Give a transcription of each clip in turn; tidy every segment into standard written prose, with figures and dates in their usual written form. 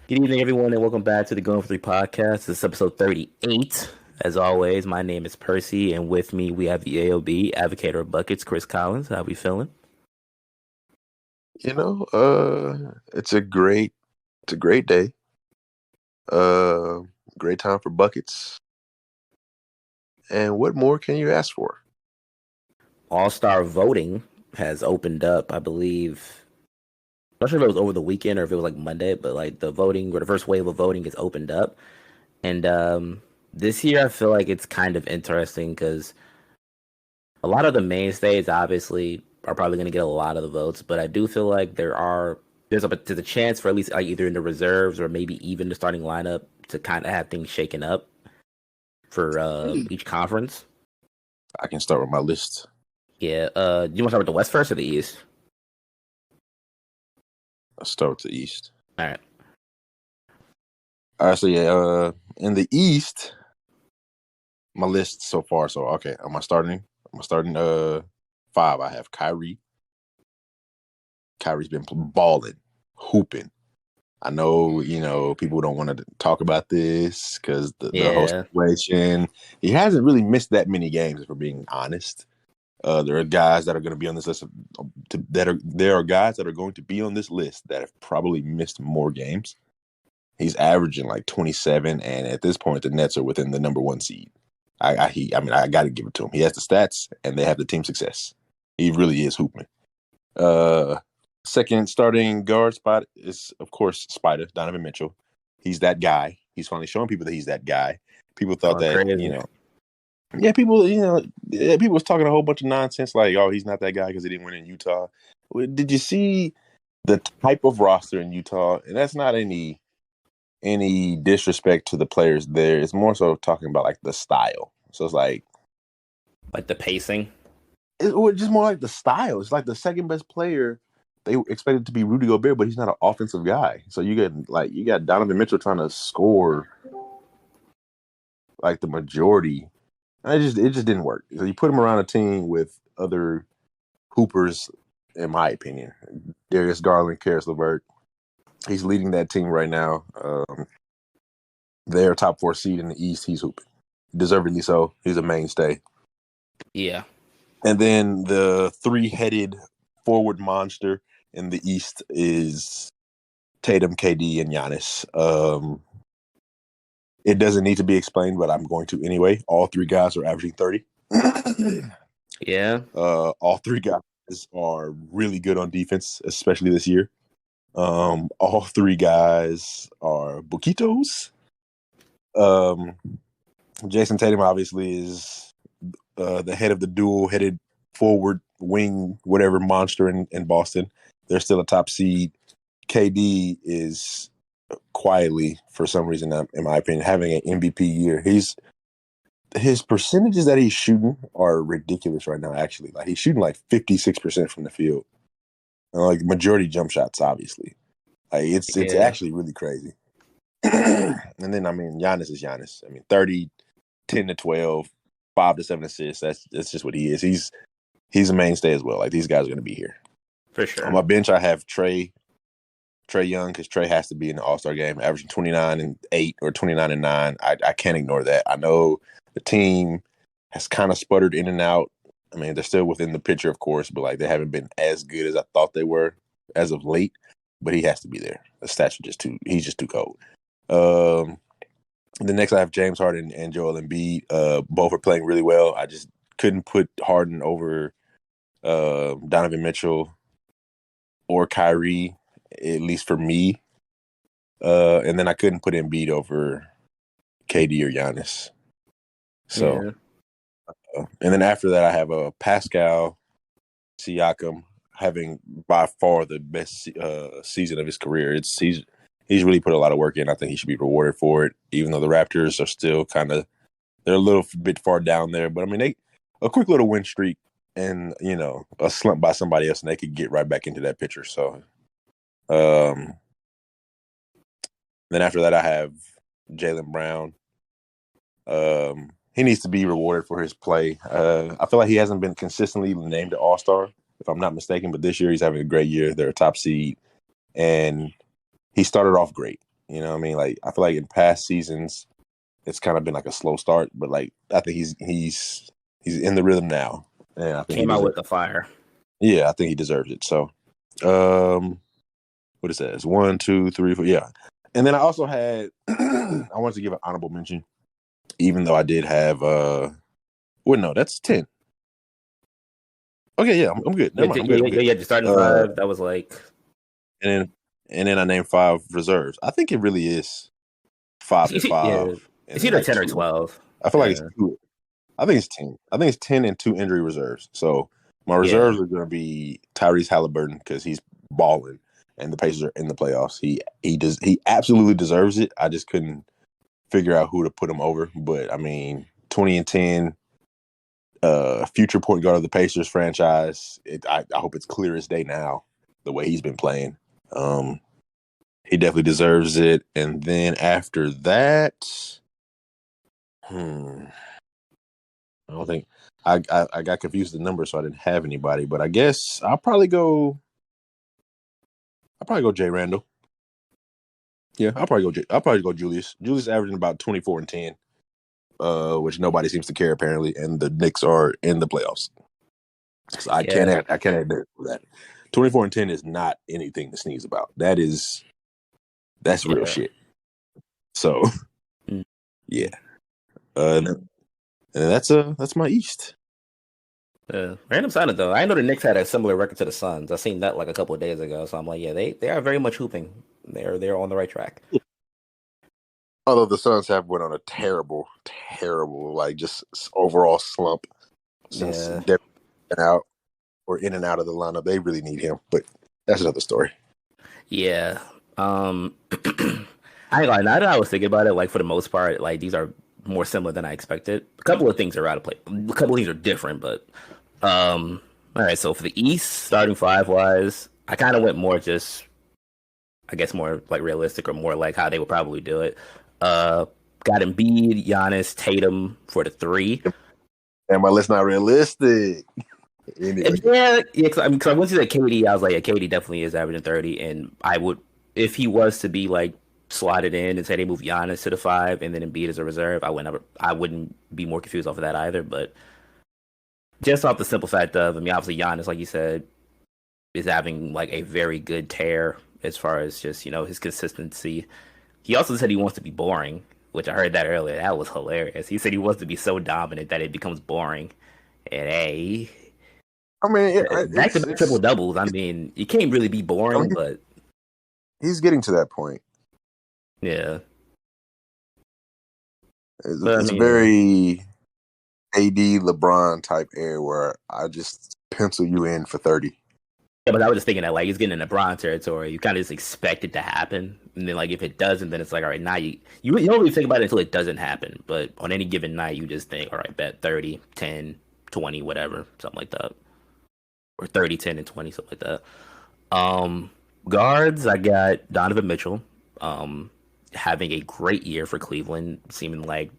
Good evening, everyone, and welcome back to the Going for Three podcast. This is episode 38. As always, my name is Percy, and with me we have the AOB, Advocator of Buckets, Chris Collins. How we feeling? It's a great day. Uh, Great time for buckets. And what more can you ask for? All-Star voting has opened up, I believe. I'm not sure if it was over the weekend or if it was like Monday, but like the voting or the first wave of voting is opened up. And this year I feel like it's kind of interesting because a lot of the mainstays obviously are probably going to get a lot of the votes, but I do feel like there's a chance for at least like either in the reserves or maybe even the starting lineup to kind of have things shaken up for each conference. I can start with my list. Yeah. Do you want to start with the West first or the East? I'll start with the East. All right. All right, so yeah, in the East, my list so far. So okay, am I starting? Five. I have Kyrie. Kyrie's been balling, hooping. I know, people don't want to talk about this because the whole Yeah. situation. He hasn't really missed that many games, if we're being honest. There are guys that are going to be on this list. There are guys that are going to be on this list that have probably missed more games. He's averaging like 27, and at this point, the Nets are within the number one seed. I got to give it to him. He has the stats, and they have the team success. He really is hooping. Second starting guard spot is, of course, Spider, Donovan Mitchell. He's that guy. He's finally showing people that he's that guy. People thought Going that, crazy. people was talking a whole bunch of nonsense like, oh, he's not that guy because he didn't win in Utah. Did you see the type of roster in Utah? And that's not any disrespect to the players there. It's more so talking about like the style. So it's like the pacing. it's just more like the style. It's like the second best player. They expected to be Rudy Gobert, but he's not an offensive guy. So you got Donovan Mitchell trying to score like the majority. It just didn't work. So you put him around a team with other hoopers, in my opinion. Darius Garland, Karis LeVert. He's leading that team right now. They're top 4 seed in the East. He's hooping. Deservedly so. He's a mainstay. Yeah. And then the 3-headed forward monster in the East is Tatum, KD, and Giannis. It doesn't need to be explained, but I'm going to anyway. All three guys are averaging 30. Yeah. All three guys are really good on defense, especially this year. All three guys are Buquitos. Jason Tatum obviously is the head of the dual-headed forward wing, whatever monster in Boston. They're still a top seed. KD is quietly, for some reason, in my opinion, having an MVP year. His percentages that he's shooting are ridiculous right now. Actually, like he's shooting like 56% from the field, and like majority jump shots. Obviously, like it's actually really crazy. And then Giannis is Giannis. 30, 10 to 12, 5 to 7 assists. That's just what he is. He's a mainstay as well. Like these guys are going to be here For sure. On my bench, I have Trae Young, because Trae has to be in the All-Star game, averaging 29 and 8 or 29 and 9. I can't ignore that. I know the team has kind of sputtered in and out. They're still within the picture, of course, but like they haven't been as good as I thought they were as of late. But he has to be there. The stats are he's just too cold. The next I have James Harden and Joel Embiid. Both are playing really well. I just couldn't put Harden over Donovan Mitchell or Kyrie, at least for me. And then I couldn't put Embiid over KD or Giannis. So, and then after that, I have Pascal Siakam having by far the best season of his career. He's really put a lot of work in. I think he should be rewarded for it, even though the Raptors are still they're a little bit far down there. But a quick little win streak and a slump by somebody else, and they could get right back into that picture. So, then after that, I have Jaylen Brown. He needs to be rewarded for his play. I feel like he hasn't been consistently named an All-Star, if I'm not mistaken, but this year he's having a great year. They're a top seed, and he started off great. You know what I mean? Like I feel like in past seasons, it's kind of been like a slow start, but like I think he's in the rhythm now, and I think he Came out deserves. with the fire. Yeah, I think he deserves it. So, what it says 1, 2, 3, 4. Yeah, and then I also had I wanted to give an honorable mention, even though I did have well, no, that's 10. Okay, yeah, I'm good. Never Yeah, mind, I'm yeah, good. I'm yeah, good. yeah. The starting Uh, five. That was like, and then I named 5 reserves. I think it really is 5 and yeah, 5, and it's then either like 10 or 2. 12. I feel like it's Yeah, 2. I think it's 10. I think it's 10 and 2 injury reserves. So my yeah, reserves are going to be Tyrese Halliburton because he's balling, and the Pacers are in the playoffs. He absolutely deserves it. I just couldn't figure out who to put him over. But I mean, 20 and 10, future point guard of the Pacers franchise. I hope it's clear as day now the way he's been playing. Um, he definitely deserves it. And then after that, hmm, I don't think I got confused with the number, so I didn't have anybody. But I guess I'll probably go Jay Randall. Yeah, I'll probably go Julius. Julius averaging about 24 and 10, which nobody seems to care apparently, and the Knicks are in the playoffs. So yeah, I can't admit that. 24 and 10 is not anything to sneeze about. That's real yeah. shit. So Mm. yeah, and that's my East. Random signing though. I know the Knicks had a similar record to the Suns. I seen that like a couple of days ago. So I'm like, yeah, they are very much hooping. They're on the right track. Although the Suns have went on a terrible like just overall slump since Yeah, Devin been out or in and out of the lineup. They really need him, but that's another story. yeah. I ain't gonna lie. Now that I was thinking about it, like for the most part, like these are more similar than I expected. A couple of things are out of place. A couple of things are different, but all right. So for the East, starting five wise, I kind of went more just, I guess, more like realistic or more like how they would probably do it. Uh, got Embiid, Giannis, Tatum for the three. And my list not realistic. Anyway, And yeah. Cause, I mean, cause once you said KD, I was like, yeah, KD definitely is averaging 30, and I would, if he was to be like slotted in and say they move Giannis to the five and then Embiid as a reserve, I wouldn't be more confused off of that either. But just off the simple fact of, I mean, obviously Giannis, like you said, is having like a very good tear as far as just his consistency. He also said he wants to be boring, which I heard that earlier. That was hilarious. He said he wants to be so dominant that it becomes boring. And hey, I mean, back to back triple doubles. I mean, you can't really be I boring, mean, but he's getting to that point. yeah. But I It's a mean, very AD LeBron type era where I just pencil you in for 30. yeah, but I was just thinking that like it's getting in the Bron territory. You kind of just expect it to happen, and then like if it doesn't, then it's like all right, now you don't really think about it until it doesn't happen. But on any given night, you just think, all right, bet 30, 10, 20, whatever, something like that, or 30, 10, and 20, something like that. Guards, I got Donovan Mitchell, um, having a great year for Cleveland, seeming like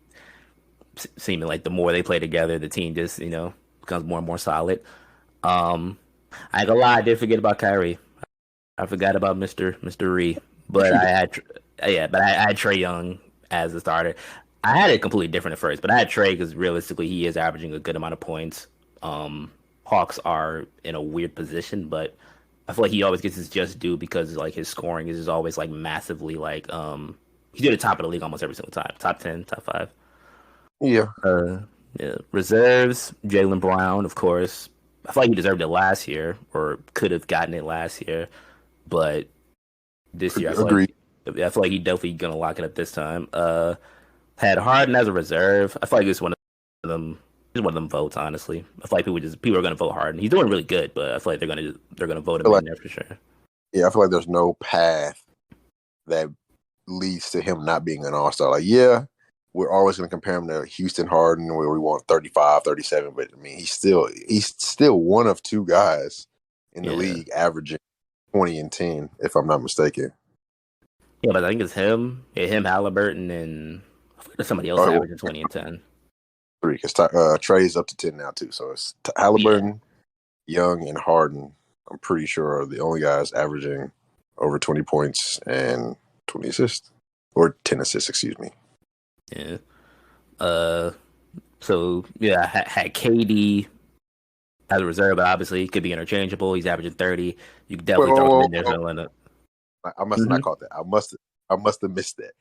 the more they play together, the team just becomes more and more solid. Um, I ain't gonna lie, I did forget about Kyrie. I forgot about Mister Ree, What but you do? I had Trey Young as a starter. I had it completely different at first, but I had Trey because realistically he is averaging a good amount of points. Hawks are in a weird position, but I feel like he always gets his just due because like his scoring is just always like massively like he's at the top of the league almost every single time, top 10, top five. Yeah, Uh, yeah. Reserves, Jalen Brown, of course. I feel like he deserved it last year, or could have gotten it last year, but this year agreed. I feel like he definitely gonna lock it up this time. Had Harden as a reserve. I feel like it's one of them. It's one of them votes, honestly. I feel like people are gonna vote Harden. He's doing really good, but I feel like they're gonna vote I feel him like in there for sure. I feel like there's no path that leads to him not being an all-star. Like, yeah, we're always going to compare him to Houston Harden where we want 35, 37. But I mean, he's still one of two guys in the Yeah, league averaging 20 and 10, if I'm not mistaken. yeah, but I think it's him, Halliburton, and I think there's somebody else Oh, averaging 20 and 10. three, because Trey's up to 10 now, too. So it's Yeah, Halliburton, Young, and Harden, I'm pretty sure, are the only guys averaging over 20 points and 20 assists. or 10 assists, excuse me. Yeah. Uh, so yeah, had KD as a reserve, but obviously he could be interchangeable. He's averaging 30. You could Wait, definitely throw him whoa, in there whoa, for the lineup. I must have not Mm-hmm. caught that. I must have missed that.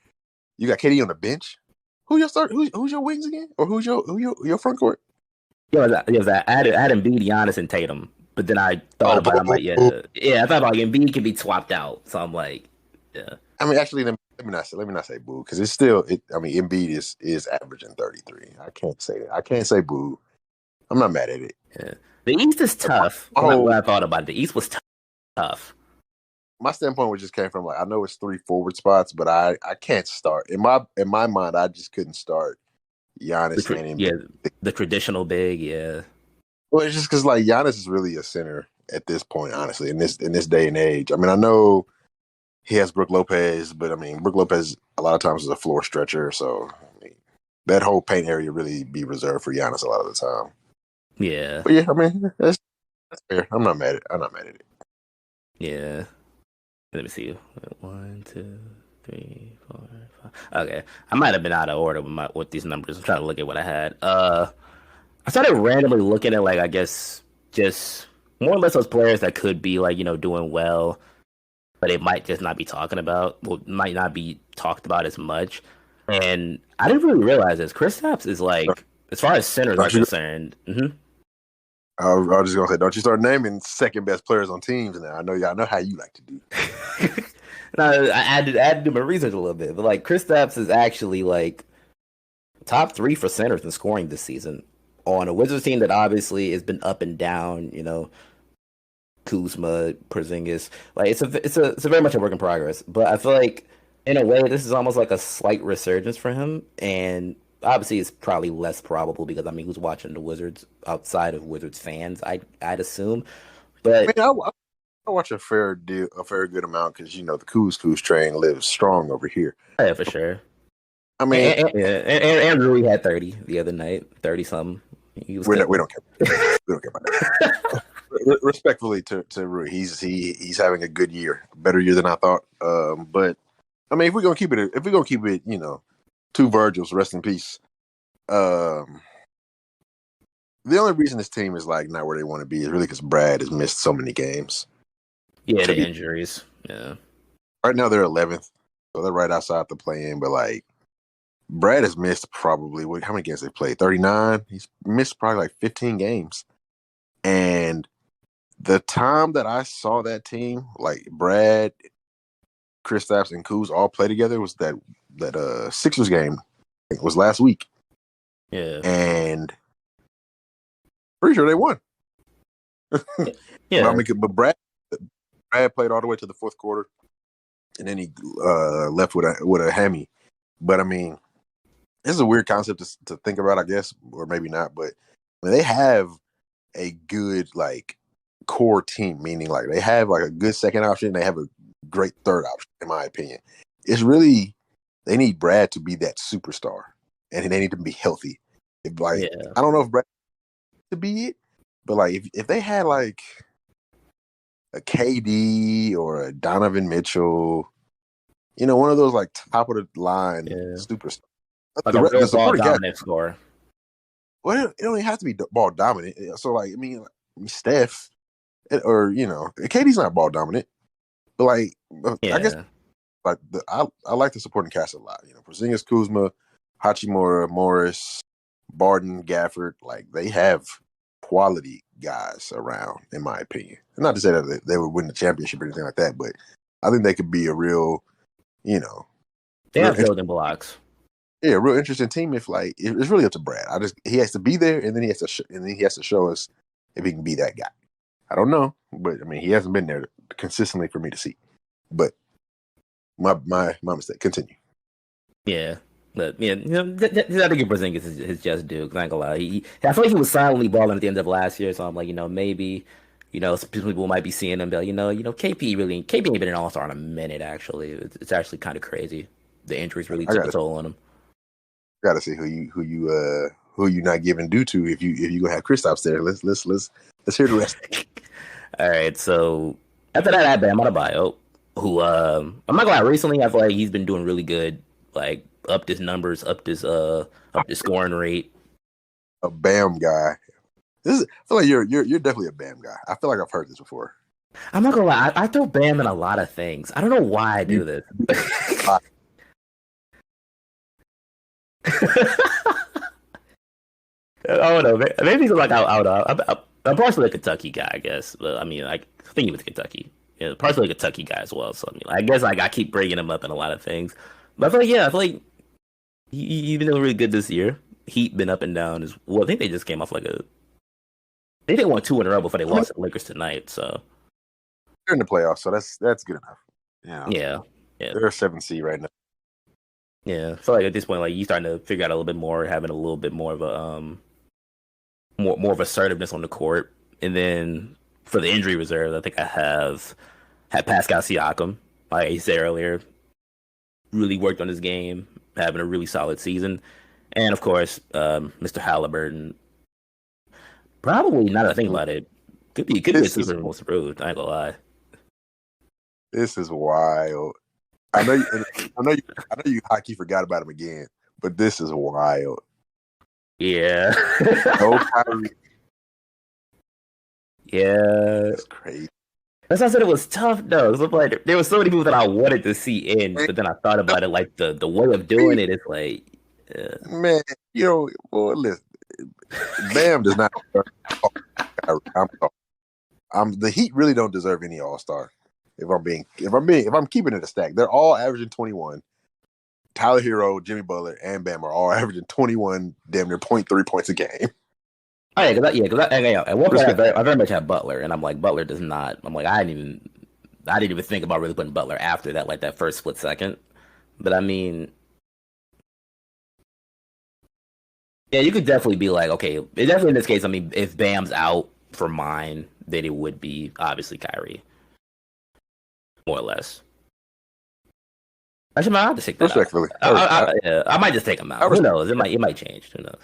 You got KD on the bench. Who your start? Who's your wings again? Or who's your front court? I had Embiid, Giannis, and Tatum. But then I thought Oh, about it. I'm boo. like, yeah. I thought about like Embiid can be swapped out. So I'm like, yeah, I mean, actually, let me not say boo because it's still. I mean, Embiid is averaging 33. I can't say that. I can't say boo. I'm not mad at it. yeah. The East is My, tough. my When whole I thought about it, the East was tough. my standpoint was just came from like I know it's three forward spots, but I can't start in my mind. I just couldn't start Giannis and Yeah, Embiid. the traditional big. Yeah, Well, it's just because like Giannis is really a center at this point, honestly, in this day and age. I mean, I know he has Brook Lopez, but I mean, Brook Lopez a lot of times is a floor stretcher, so I mean, that whole paint area really be reserved for Giannis a lot of the time. yeah, But yeah, I mean, that's fair. I'm not mad at it. yeah. Let me see. One, two, three, four, five. Okay, I might have been out of order with these numbers. I'm trying to look at what I had. I started randomly looking at like I guess just more or less those players that could be like doing well, but it might just not be talking about. Well, might not be talked about as much. And I didn't really realize this. Kristaps is like, as far as centers are Don't you? concerned. Mm-hmm. I was just gonna say, don't you start naming second best players on teams now? I know how you like to do. No, I had to do my research a little bit, but like Kristaps is actually like top three for centers in scoring this season on a Wizards team that obviously has been up and down. Kuzma, Porzingis, like it's a very much a work in progress. But I feel like in a way this is almost like a slight resurgence for him, and obviously it's probably less probable because I mean who's watching the Wizards outside of Wizards fans? I'd assume, I but mean, I watch a fair good amount because the Coos train lives strong over here. yeah, for sure. I mean, Yeah, and Rui had 30 the other night, 30 something. He was we cooking. don't care. We don't care about that. Respectfully to Rui, he's having a good year, better year than I thought. But I mean, if we're gonna keep it, two Virgils, rest in peace. Um, the only reason this team is like not where they want to be is really because Brad has missed so many games. Yeah, To the be injuries. Yeah, right now, they're 11th, so they're right outside the play-in. But like Brad has missed probably how many games they played? 39. He's missed probably like 15 games, and the time that I saw that team, like Brad, Kristaps, and Kuz all play together was that Sixers game. It was last week, yeah, and pretty sure they won. But I yeah, mean, but Brad played all the way to the fourth quarter, and then he left with a hammy. But I mean, this is a weird concept to think about, I guess, or maybe not. But I mean, they have a good like core team, meaning like they have like a good second option. They have a great third option, in my opinion. It's really they need Brad to be that superstar, and they need to be healthy. If like yeah, I don't know if Brad to be it, but like if they had like a KD or a Donovan Mitchell, one of those like top of the line yeah. superstars. Like a The real ball supporting cast. dominant score. Well, it don't even have to be ball dominant. So like, I mean, Steph or KD's not ball dominant, but like, I guess Yeah, like I like the supporting cast a lot. Porzingis, Kuzma, Hachimura, Morris, Barton, Gafford. Like they have quality guys around, in my opinion. Not to say that they would win the championship or anything like that, but I think they could be a real, you know, they real have building blocks. yeah, real interesting team. If like it's really up to Brad. He has to be there, and then he has to show us if he can be that guy. I don't know, but I mean he hasn't been there consistently for me to see. But my mistake. Continue. Yeah. But yeah, I think Porzingis is just due. 'Cause I ain't gonna lie, I feel like he was silently balling at the end of last year. So I'm like, maybe, some people might be seeing him, but KP ain't been an All Star in a minute. Actually, it's actually kind of crazy. The injuries really I took a gotta toll on him. gotta see who you not giving due to if you gonna have Kristaps there. Let's hear the rest. All right, so after that, I'm on a bio. who I'm not gonna lie, recently I feel like he's been doing really good, like upped his numbers, upped his scoring rate. A Bam guy. I feel like you're definitely a Bam guy. I feel like I've heard this before. I'm not gonna lie, I throw Bam in a lot of things. I don't know why I You, do this. I, I don't know. Maybe it's like I don't know. I'm partially a Kentucky guy, I guess. But I mean, like, I think he was Kentucky. Yeah, partially a Kentucky guy as well. So I mean, I guess like I keep bringing him up in a lot of things. But I feel like yeah, I feel like he's been doing really good this year. Heat been up and down as well. I think they just came off like a they won two in a row before they I mean, lost to the Lakers tonight. So they're in the playoffs, so that's good enough. Yeah, yeah, yeah, they're a 7 seed right now. yeah. I feel like at this point, like you starting to figure out a little bit more, having a little bit more of a more of assertiveness on the court. And then for the injury reserve, I think I have had Pascal Siakam, like I said earlier, really worked on his game, having a really solid season. And of course, Mr. Halliburton, probably now that I think about it, could be a This is super most improved. I ain't gonna lie. this is wild. I know you, I know you hockey forgot about him again, but this is wild. Yeah, No Kyrie, yeah. that's crazy. That's why I said it was tough though. So, like, there were so many people that I wanted to see in, Man, but then I thought about it, like the way of doing it. It's like, man, boy, listen, Bam does not deserve Kyrie. I'm the Heat really don't deserve any All Star. If I'm keeping it a stack, they're all averaging 21. Tyler Hero, Jimmy Butler, and Bam are all averaging 21, damn near point 3 points a game. oh yeah, at one point Respect. I very much had Butler, and I'm like Butler does not. I'm like I didn't even think about really putting Butler after that, like that first split second. But I mean, yeah, you could definitely be like, okay, definitely in this case, I mean, if Bam's out for mine, then it would be obviously Kyrie, more or less. Actually, I might have to take that out. Respectfully, Yeah, I might just take him I out. Who respect. knows? It might change. Who knows?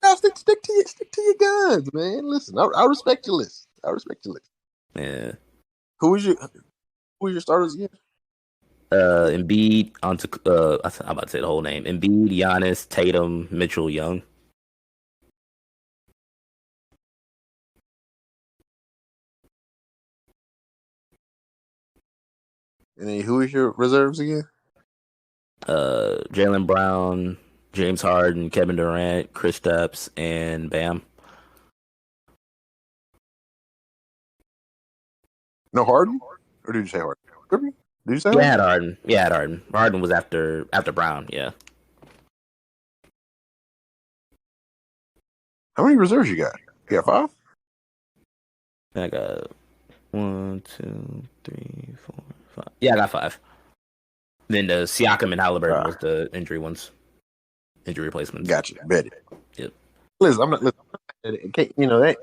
Now stick to your guns, man. Listen, I respect your list. I respect your list. Yeah. Who is your who are your starters again? Embiid onto I'm about to say the whole name. Embiid, Giannis, Tatum, Mitchell, Young. And then who is your reserves again? Jalen Brown, James Harden, Kevin Durant, Chris Stapps, and Bam. No Harden? Or did you say Harden? Did you say Yeah, I Harden? had Harden. Yeah, I had Harden. Harden was after Brown. Yeah, How many reserves you got? You got five? I got one, two, three, four, five. Yeah, I got five. Then the Siakam and Halliburton was the injury replacements. Gotcha. Bet it. Yep. Listen, I'm not listen, that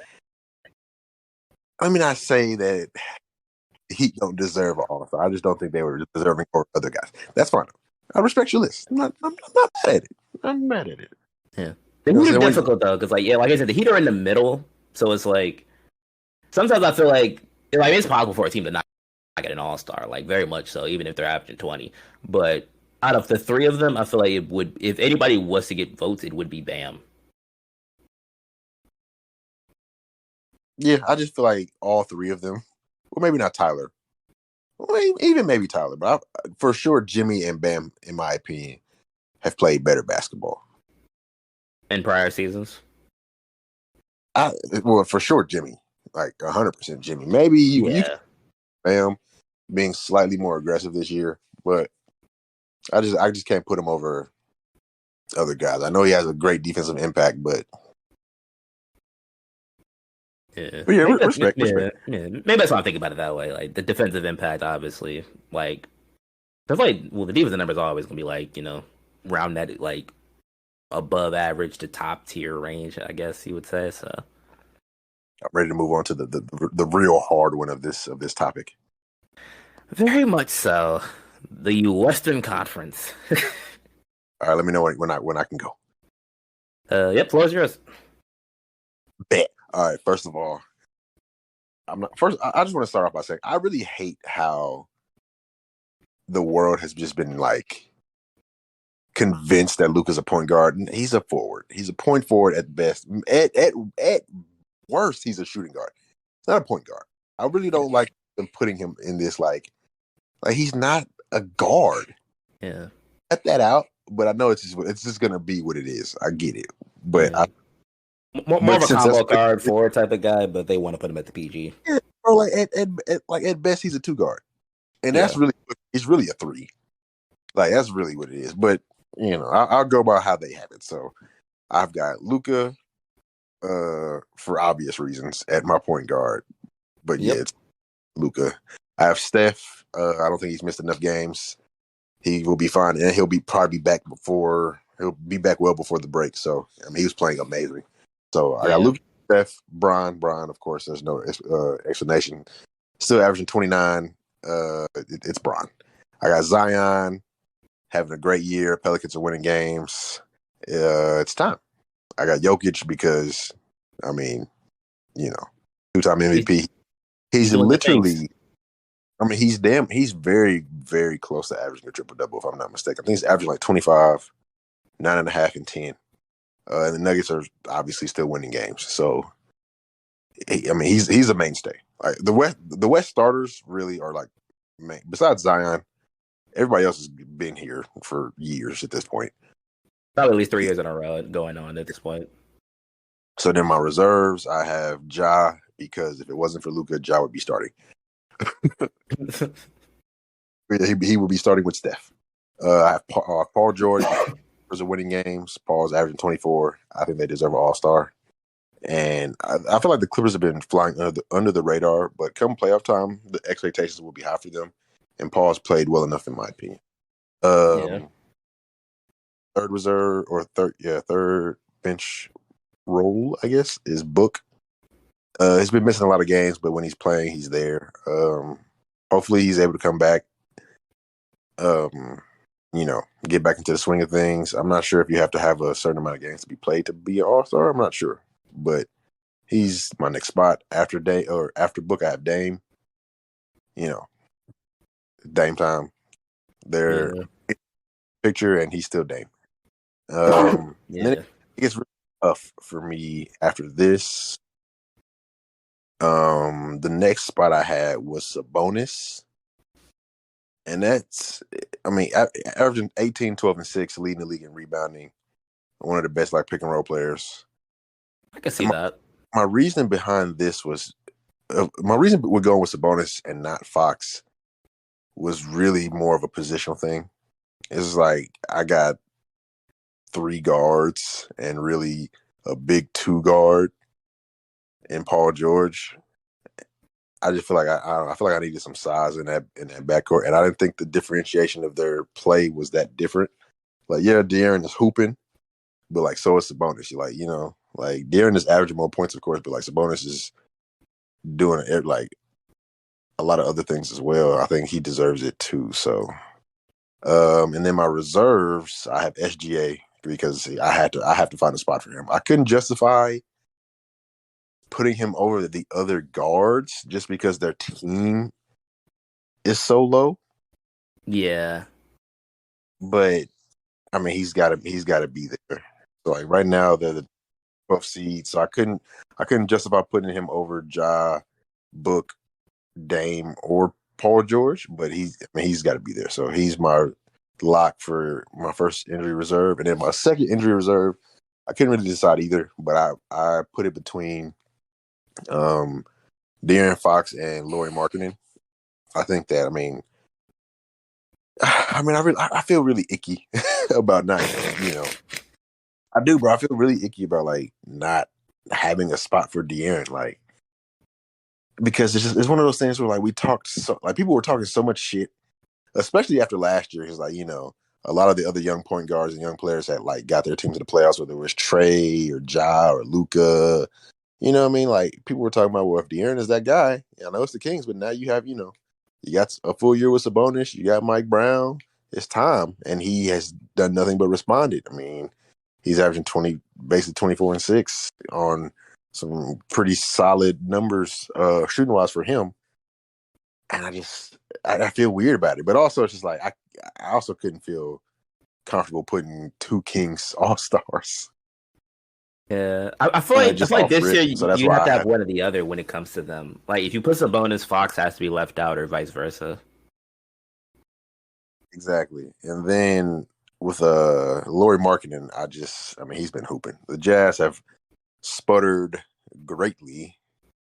let me not say that Heat don't deserve an all-star. I just don't think they were deserving for other guys. That's fine. I respect your list. I'm not mad at it. I'm mad at it. Yeah. The You know what Heat are I'm saying? difficult though, because like I said, the Heat are in the middle, so it's like sometimes I feel like it's possible for a team to not get an All Star, like very much so, even if they're averaging 20. But out of the three of them, I feel like it would, if anybody was to get votes, it would be Bam. Yeah, I just feel like all three of them, well, maybe not Tyler, well, even maybe Tyler, but for sure Jimmy and Bam, in my opinion, have played better basketball. In prior seasons. Well, for sure Jimmy, like 100% Jimmy. Maybe you Yeah. Bam being slightly more aggressive this year, but I just can't put him over other guys. I know he has a great defensive impact, but Yeah. yeah, Maybe that's, respect, yeah, respect. yeah. Maybe that's why I'm thinking about it that way. Like the defensive impact, obviously. Like, there's like, well, the defensive numbers are always going to be like, around that, like, above average to top tier range, I guess you would say. So, I'm ready to move on to the real hard one of this topic. very much so. The Western Conference. All right, let me know when I can go. Yep, floor's yours. Bet. All right, first of all, I'm not first. I just want to start off by saying I really hate how the world has just been like convinced that Luka's a point guard. He's a forward. He's a point forward at best. At worst, he's a shooting guard. He's not a point guard. I really don't like them putting him in this like he's not a guard. Yeah, Cut that out. But I know it's just gonna be what it is. I get it. But yeah. More of but a since that's combo card forward type of guy, but they want to put him at the PG. bro, like at best he's a two guard, and that's Yeah. really it's really a three. Like that's really what it is. But I'll go by how they have it. So I've got Luka, for obvious reasons at my point guard. But yeah, Yep. it's Luka. I have Steph. I don't think he's missed enough games. He will be fine, and probably be back before he'll be back well before the break. So I mean, he was playing amazing. So I got Yeah. Luka, Steph, Brian. Of course, there's no explanation. Still averaging 29. It's Brian. I got Zion having a great year. Pelicans are winning games. It's time. I got Jokic because, I mean, two-time MVP. He's He's doing good things. literally, I mean, he's very, very close to averaging a triple-double, if I'm not mistaken. I think he's averaging like 25, 9.5, and 10. And the Nuggets are obviously still winning games. So, he's a mainstay. Like the West starters really are like, besides Zion, everybody else has been here for years at this point. Probably at least 3 years in a row going on at this point. So then my reserves, I have Ja, because if it wasn't for Luka, Ja would be starting. He would be starting with Steph. I have Paul George for winning games. Paul's averaging 24. I think they deserve an All-Star. And I feel like the Clippers have been flying under the radar, but come playoff time, the expectations will be high for them. And Paul's played well enough, in my opinion. Yeah. Third reserve or third bench role, I guess, is Book. He's been missing a lot of games, but when he's playing, he's there. Hopefully, he's able to come back. Get back into the swing of things. I'm not sure if you have to have a certain amount of games to be played to be an All-Star. I'm not sure, but he's my next spot after after Book. I have Dame. Dame time. Their Yeah. picture, and he's still Dame. And then Yeah. it gets really tough for me after this. The next spot I had was Sabonis. And that's, averaging 18, 12, and 6, leading the league in rebounding. One of the best, like, pick and roll players. I can see And that. my reason behind this was, my reason we're going with Sabonis and not Fox was really more of a positional thing. It's like, I got 3 guards and really a big 2 guard in Paul George. I just feel like I don't know, I feel like I needed some size in that backcourt, and I didn't think the differentiation of their play was that different. Like, yeah, De'Aaron is hooping, but like so is Sabonis. You like De'Aaron is averaging more points, of course, but like Sabonis is doing it like a lot of other things as well. I think he deserves it too. So, and then my reserves, I have SGA because I have to find a spot for him. I couldn't justify putting him over the other guards just because their team is so low. Yeah. But I mean, he's got to be there. So like right now they're the 12th seed, so I couldn't justify putting him over Ja, Book, Dame, or Paul George. But he's got to be there. So he's my lock for my first injury reserve, and then my second injury reserve. I couldn't really decide either, but I put it between De'Aaron Fox and Lauri Markkinen. I think that I feel really icky about not, I do, bro. I feel really icky about like not having a spot for De'Aaron, like because it's one of those things where like we talked people were talking so much shit, especially after last year. It's like a lot of the other young point guards and young players had like got their teams to the playoffs, whether it was Trey or Ja or Luca. You know what I mean? Like people were talking about, well, if De'Aaron is that guy, I know it's the Kings, but now you have you got a full year with Sabonis, you got Mike Brown. It's time, and he has done nothing but responded. I mean, he's averaging basically 24 and 6 on some pretty solid numbers shooting wise for him. And I feel weird about it. But also it's just like I also couldn't feel comfortable putting two Kings all stars. Yeah, I Just feel like off this rip. year So that's you have why to I have had one or the other when it comes to them. Like if you put some bonus, Fox has to be left out, or vice versa. exactly. And then with Laurie Markkinen, I mean he's been hooping. The Jazz have sputtered greatly,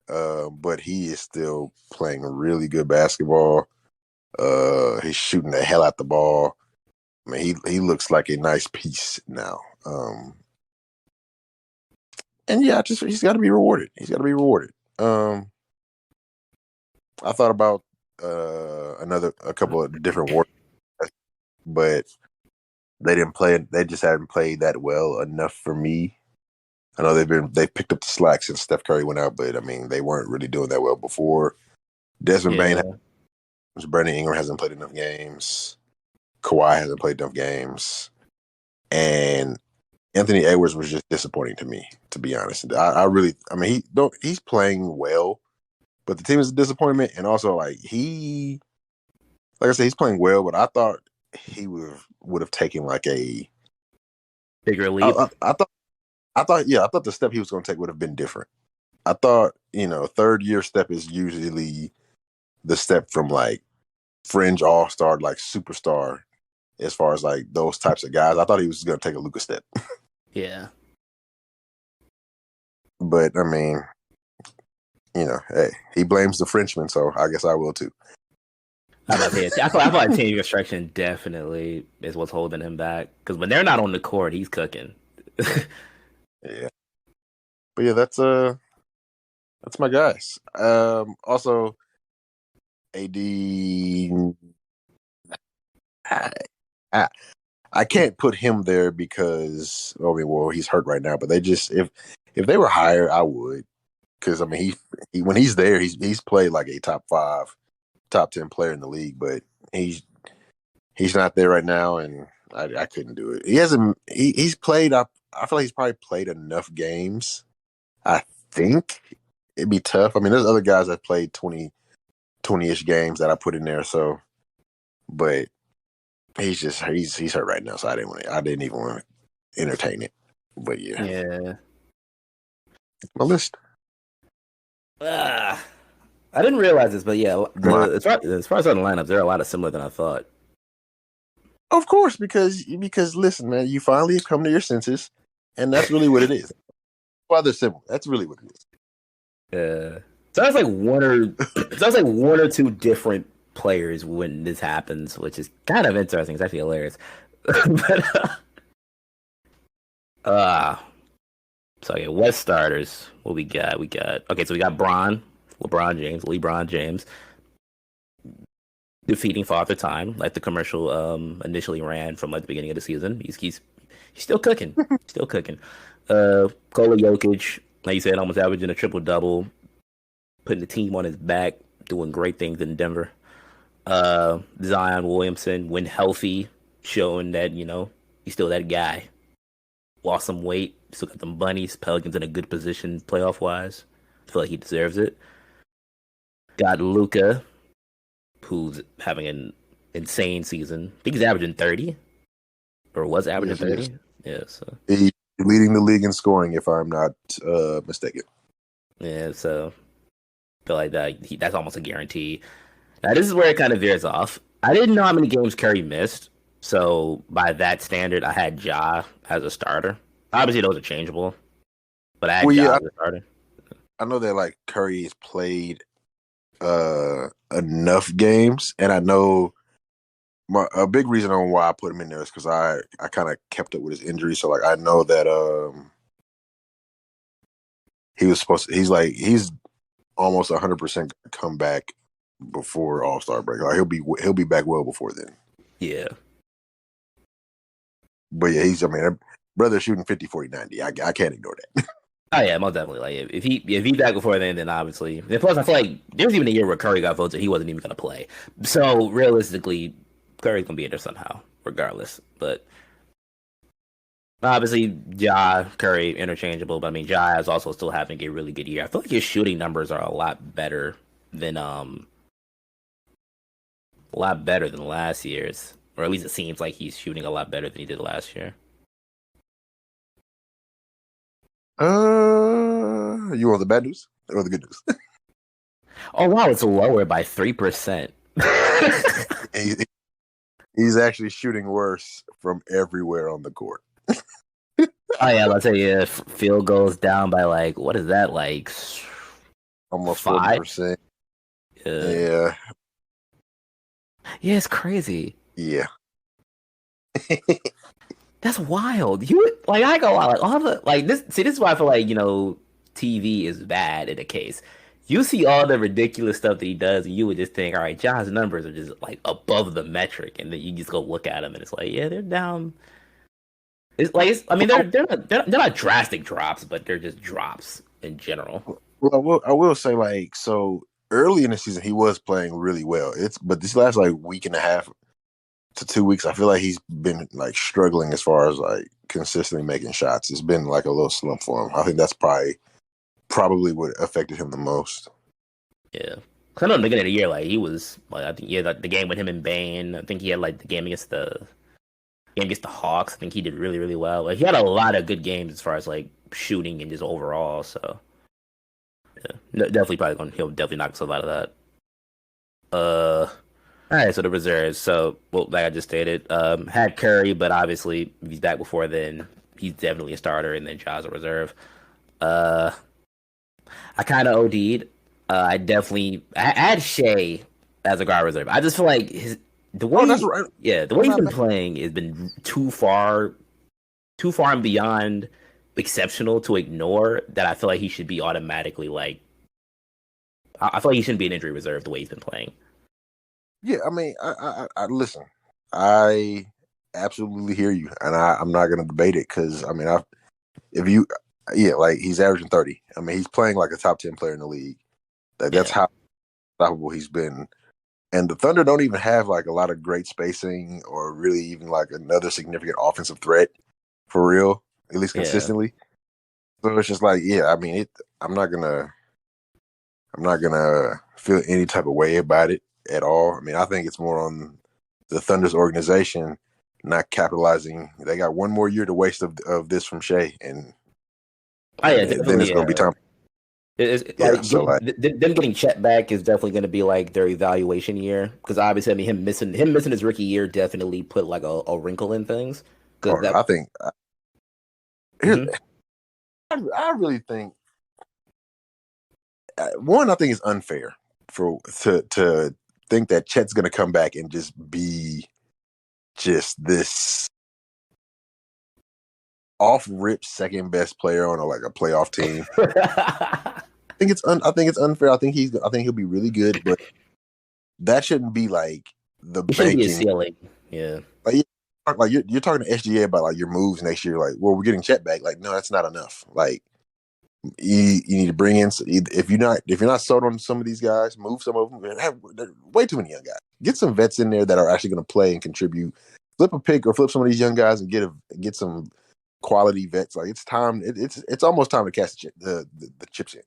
but he is still playing really good basketball. He's shooting the hell out the ball. I mean, he looks like a nice piece now. And yeah, just he's got to be rewarded. He's got to be rewarded. Um, I thought about a couple of different Warriors, but they didn't play. They just haven't played that well enough for me. I know they picked up the slack since Steph Curry went out, but I mean they weren't really doing that well before. Desmond Bain, Yeah, Brandon Ingram hasn't played enough games. Kawhi hasn't played enough games, and Anthony Edwards was just disappointing to me, to be honest. I really, I mean, he's playing well, but the team is a disappointment, and also like I said, he's playing well, but I thought he would have taken like a, bigger I, leap. I, I thought, yeah, I thought the step he was going to take would have been different. I thought, third year step is usually the step from like fringe all star, like superstar, as far as like those types of guys. I thought he was going to take a Luka step, Yeah, but I mean, hey, he blames the Frenchman, so I guess I will too. I'm about to say, I feel like team restriction definitely is what's holding him back. Because when they're not on the court, he's cooking. Yeah, but yeah, that's my guys. Also, AD, I, I, I can't put him there because I mean, well, he's hurt right now. But they just if they were higher, I would because I mean he when he's there, he's played like a top 5, top 10 player in the league, but he's not there right now, and I couldn't do it. He hasn't. He's played. I feel like he's probably played enough games. I think it'd be tough. I mean, there's other guys that played 20-ish games that I put in there. So, but he's hurt right now, so I didn't even want to entertain it. But yeah, Yeah. my list. Ah, I didn't realize this, but yeah, My, as far as on the lineups, they're a lot of similar than I thought. of course, because listen, man, you finally have come to your senses, and that's really what it is. Why they're simple. That's really what it is. Yeah. Sounds like one or two different players when this happens, which is kind of interesting. It's actually hilarious. but uh so yeah, West starters. What we got? We got okay. So we got LeBron James, defeating Father Time, like the commercial initially ran from like the beginning of the season. He's still cooking, still cooking. Kola Jokic, like you said, almost averaging a triple double, putting the team on his back, doing great things in Denver. Zion Williamson, when healthy, showing that he's still that guy. Lost some weight, still got them bunnies. Pelicans in a good position playoff wise. I feel like he deserves it. Got Luca, who's having an insane season. I think he's averaging 30, or was averaging Yes, he is. 30. Yeah, so He's leading the league in scoring, if I'm not mistaken. yeah, so I feel like that's almost a guarantee. Now this is where it kind of veers off. I didn't know how many games Curry missed, so by that standard, I had Ja as a starter. Obviously, those are changeable, but I had Well, Ja yeah, as a starter. I know that like Curry has played enough games, and I know a big reason on why I put him in there is because I kind of kept up with his injury, so like I know that he was supposed to. He's almost 100% come back before All Star break. Like he'll be back well before then. Yeah. But yeah, I mean, that brother shooting 50, 40, 90. I can't ignore that. Oh yeah, most definitely. Like if he back before then obviously. And plus, I feel like there was even a year where Curry got voted, he wasn't even gonna play. So realistically, Curry's gonna be in there somehow, regardless. But Obviously, Ja, Curry, interchangeable, but I mean, Ja is also still having a really good year. I feel like his shooting numbers are than um a lot better than last year's, or at least it seems like he's shooting a lot better than he did last year. You want the bad news or the good news? Oh wow, it's lower by 3%. he, he's actually shooting worse from everywhere on the court. Oh yeah, let's say yeah, field goals down by like what is that like Almost forty 5? percent. Yeah, Yeah, yeah, it's crazy. yeah. That's wild. You like I go like all the like this. See, this is why I feel like TV is bad in a case. You see all the ridiculous stuff that he does, and you would just think, all right, John's numbers are just like above the metric, and then you just go look at them, and it's like, yeah, they're down. I mean, they're not drastic drops, but they're just drops in general. Well, I will say like so early in the season he was playing really well. But this last like week and a half to 2 weeks, I feel like he's been like struggling as far as like consistently making shots. It's been like a little slump for him. I think that's probably what affected him the most. Yeah. Cause I know in the beginning of the year, like he was like I think he had like, the game with him and Bane. I think he had like the game against the Hawks. I think he did really really well. Like he had a lot of good games as far as like shooting and just overall. So yeah, definitely probably going he'll definitely knock himself out of that. All right. So the reserves. So well, like I just stated, had Curry, but obviously if he's back before then, he's definitely a starter, and then Ja's a reserve. Uh, I kind of OD'd. I had Shea as a guard reserve. I just feel like the Oh, that's way, right. yeah, the way I'm he's not been mad. playing has been too far and beyond exceptional to ignore. That I feel like he should be automatically like. I feel like he shouldn't be an injury reserve the way he's been playing. Yeah, I mean, I listen. I absolutely hear you, and I'm not going to debate it because I mean, if you, yeah, like he's averaging 30. I mean, he's playing like a top 10 player in the league. That's Yeah, how unstoppable he's been. And the Thunder don't even have like a lot of great spacing or really even like another significant offensive threat for real, at least yeah. consistently. So it's just like, yeah, I mean, I'm not gonna, I'm not gonna feel any type of way about it at all. I mean, I think it's more on the Thunder's organization not capitalizing. They got one more year to waste of this from Shea, and Oh yeah, then it's definitely. gonna be time. Yeah, Like so like, them getting Chet back is definitely going to be like their evaluation year because obviously, I mean, him missing his rookie year definitely put like a wrinkle in things because oh no, that. I think here's, Mhm. I really think one, I think it's unfair for to think that Chet's gonna come back and just be just this off rip second best player on like a playoff team. I think it's unfair. I think he'll be really good, but that shouldn't be like the It shouldn't be a banking. ceiling. Yeah, Like you're talking to SGA about like your moves next year. Like, well, we're getting Chet back. Like, no, that's not enough. Like, you need to bring in if you're not sold on some of these guys, move some of them. Have way too many young guys. Get some vets in there that are actually going to play and contribute. Flip a pick or flip some of these young guys and get some quality vets. Like it's time. It's almost time to cast the chips in.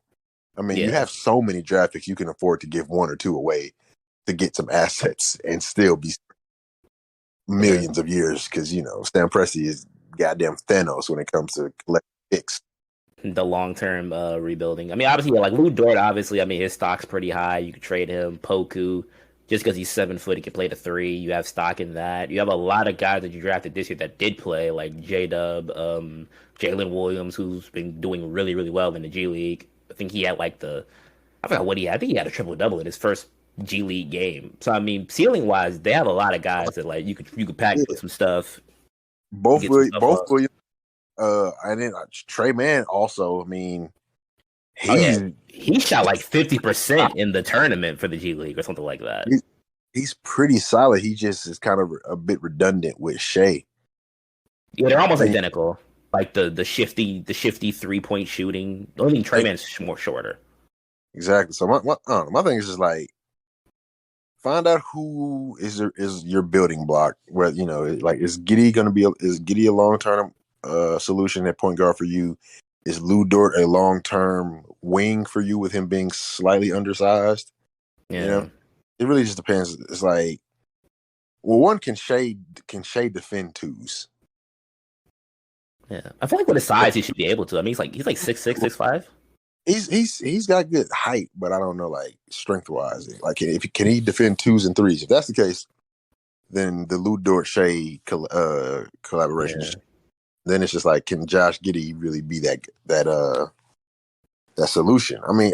I mean, you yeah, have so many draft picks you can afford to give one or two away to get some assets and still be yeah. millions of years because Stan Presti is goddamn Thanos when it comes to collecting picks. The long term rebuilding. I mean, obviously, yeah, like Lou Dort. Obviously, I mean, his stock's pretty high. You could trade him. Poku, just because he's 7 foot, he can play the three. You have stock in that. You have a lot of guys that you drafted this year that did play, like J Dub, Jalen Williams, who's been doing really, really well in the G League. I think he had like I forgot what he had. I think he had a triple double in his first G League game. So I mean, ceiling wise, they have a lot of guys that like you could pack with Yeah, some stuff, both get some stuff both off. Williams. And then Trey Mann also. I mean, Oh yeah, he's he shot like 50% in the tournament for the G League or something like that. he's, he's pretty solid. He just is kind of a bit redundant with Shea. Yeah, they're almost I mean, identical. Like the shifty 3 point shooting. The only thing Trey Man's more shorter. exactly. So I don't know, my thing is just like find out who is your building block. Where like is Giddy a long term solution at point guard for you? Is Lou Dort a long term wing for you with him being slightly undersized? You know, Yeah, it really just depends. It's like, well, one can Shea defend twos. yeah. I feel like with his size, he should be able to. I mean, he's like 6'6", 6'5". He's got good height, but I don't know like strength wise. Like, can he defend twos and threes? If that's the case, then the Lou Dort Shea collaboration. Yeah, Then it's just like, can Josh Giddey really be that solution? I mean,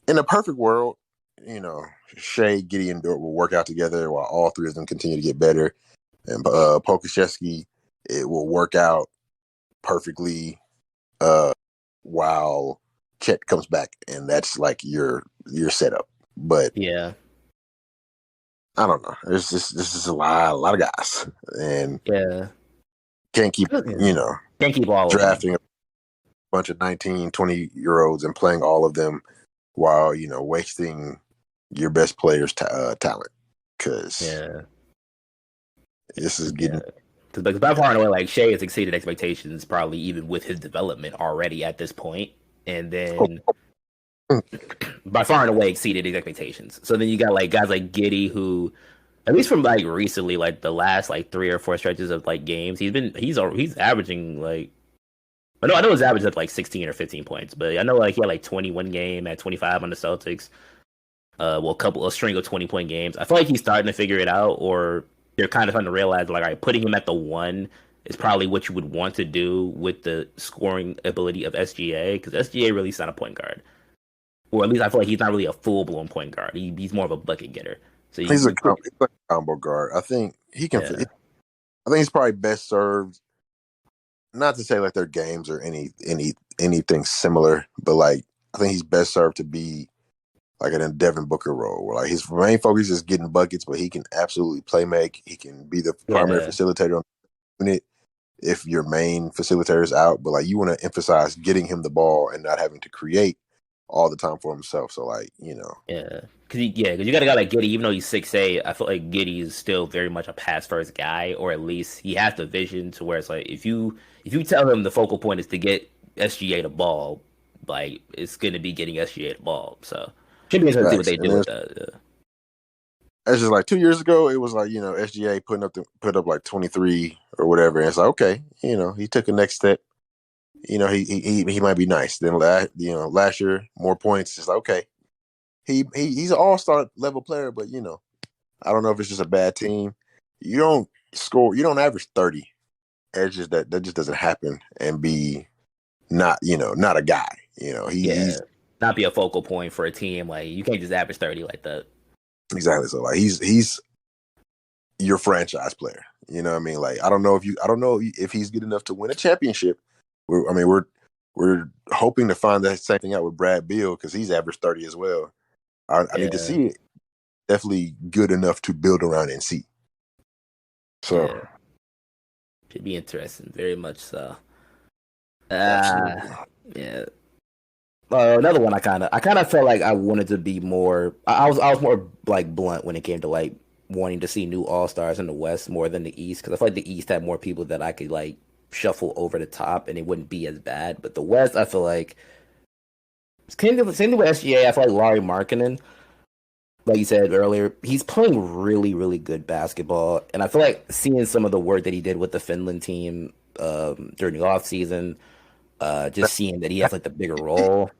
in a perfect world, Shea, Giddey, and Dort will work out together while all three of them continue to get better. And Pokusevski, it will work out perfectly while Chet comes back, and that's like your setup. But yeah, I don't know. This is a lot of guys, and yeah. can't keep Yeah. Can't keep all of them. drafting a bunch of 19, 20-year-olds and playing all of them while wasting your best players' talent, because Yeah, this is yeah. getting Because by far and away, like Shea has exceeded expectations, probably even with his development already at this point, and then by far and away exceeded his expectations. So then you got like guys like Giddy, who at least from like recently, like the last like 3 or 4 stretches of like games, he's averaging like I know his average is like 16 or 15 points, but I know like he had like 21 game at 25 on the Celtics. A string of 20-point games. I feel like he's starting to figure it out, or they're kind of starting to realize like, all right, putting him at the one is probably what you would want to do with the scoring ability of SGA, because SGA really is not a point guard, or at least I feel like he's not really a full blown point guard. He's more of a bucket getter. So you put, he's like a combo guard. I think he can. yeah, I think he's probably best served. Not to say like their games or anything similar, but like I think he's best served to be like in a Devin Booker role, where like his main focus is getting buckets, but he can absolutely play make. He can be the primary yeah, facilitator on the unit if your main facilitator is out. But like you want to emphasize getting him the ball and not having to create all the time for himself. So like yeah. Because you got a guy like Giddy, even though he's 6'8", I feel like Giddy is still very much a pass first guy, or at least he has the vision to where it's like if you tell him the focal point is to get SGA the ball, like it's gonna be getting SGA the ball. So should be interesting to see what facts. they And do with that. it's just like 2 years ago, it was like SGA put up like 23 or whatever, and it's like, okay, he took a next step. He might be nice. Then last year, more points. It's like, okay, he's an all-star level player, but I don't know if it's just a bad team. You don't score. You don't average 30. It's just that just doesn't happen and be not a guy. Yeah, He's not be a focal point for a team. Like you can't just average 30 like that. exactly so. Like he's your franchise player. You know what I mean? Like I don't know if he's good enough to win a championship. We're hoping to find that same thing out with Brad Beal, because he's averaged 30 as well. I need to Yeah, see it. Definitely good enough to build around and see. So yeah, should be interesting, very much so. absolutely. Yeah. Another one I kind of felt like I wanted to be more. I was more like blunt when it came to like wanting to see new All Stars in the West more than the East, because I feel like the East had more people that I could like shuffle over the top and it wouldn't be as bad. But the West, I feel like same thing with SGA. I feel like Laurie Markkinen, like you said earlier, he's playing really really good basketball, and I feel like seeing some of the work that he did with the Finland team during the off season, just seeing that he has like the bigger role.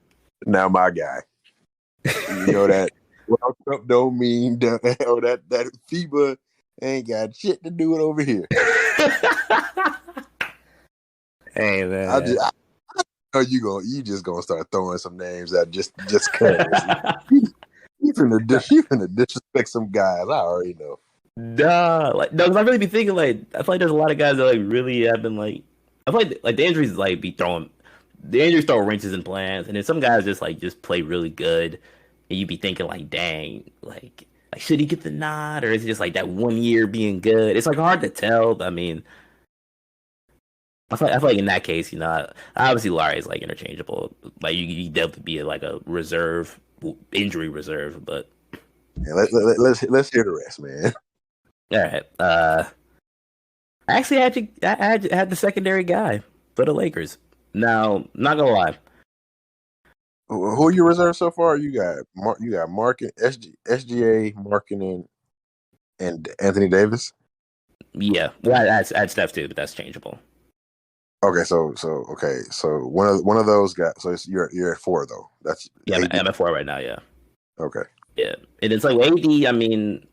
Now my guy. That World Cup don't mean that FIBA ain't got shit to do with over here. Hey I man. just I know you just gonna start throwing some names out just cause. You finna disrespect some guys. I already know. Duh, like no, 'cause I really be thinking like I feel like there's a lot of guys that like really have been like I feel like the injuries like be throwing the injuries throw wrenches in plans, and then some guys just play really good, and you be thinking like, dang, like should he get the nod, or is it just like that 1 year being good? It's like hard to tell. I mean, I feel like in that case, obviously Larry is like interchangeable. Like you definitely be like a reserve, injury reserve, but Yeah, let's hear the rest, man. all right. I actually had the secondary guy for the Lakers. Now, not gonna lie, Who are you reserved so far? You got Markin, SGA, Markin, and Anthony Davis. yeah. Well, I had Steph too, but that's changeable. Okay, so one of those guys. So you're at four though. That's Yeah, AD. I'm at four right now. Yeah, Okay. yeah. And it's like AD. I mean,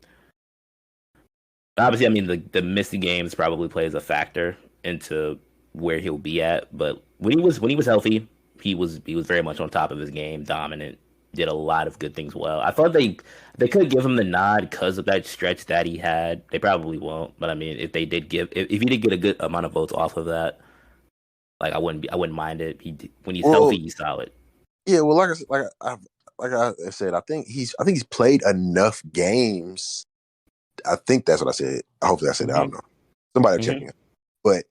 obviously, I mean the missing games probably plays a factor into where he'll be at. But when he was healthy, he was very much on top of his game, dominant, did a lot of good things well. I thought they could give him the nod because of that stretch that he had. They probably won't, but I mean, if he did get a good amount of votes off of that, like I wouldn't mind it. When he's healthy, Well, he's solid. yeah. Well, like I said, I think he's played enough games. I think that's what I said. Hopefully, I said that. I Hmm. don't know. Somebody check Hmm. me. But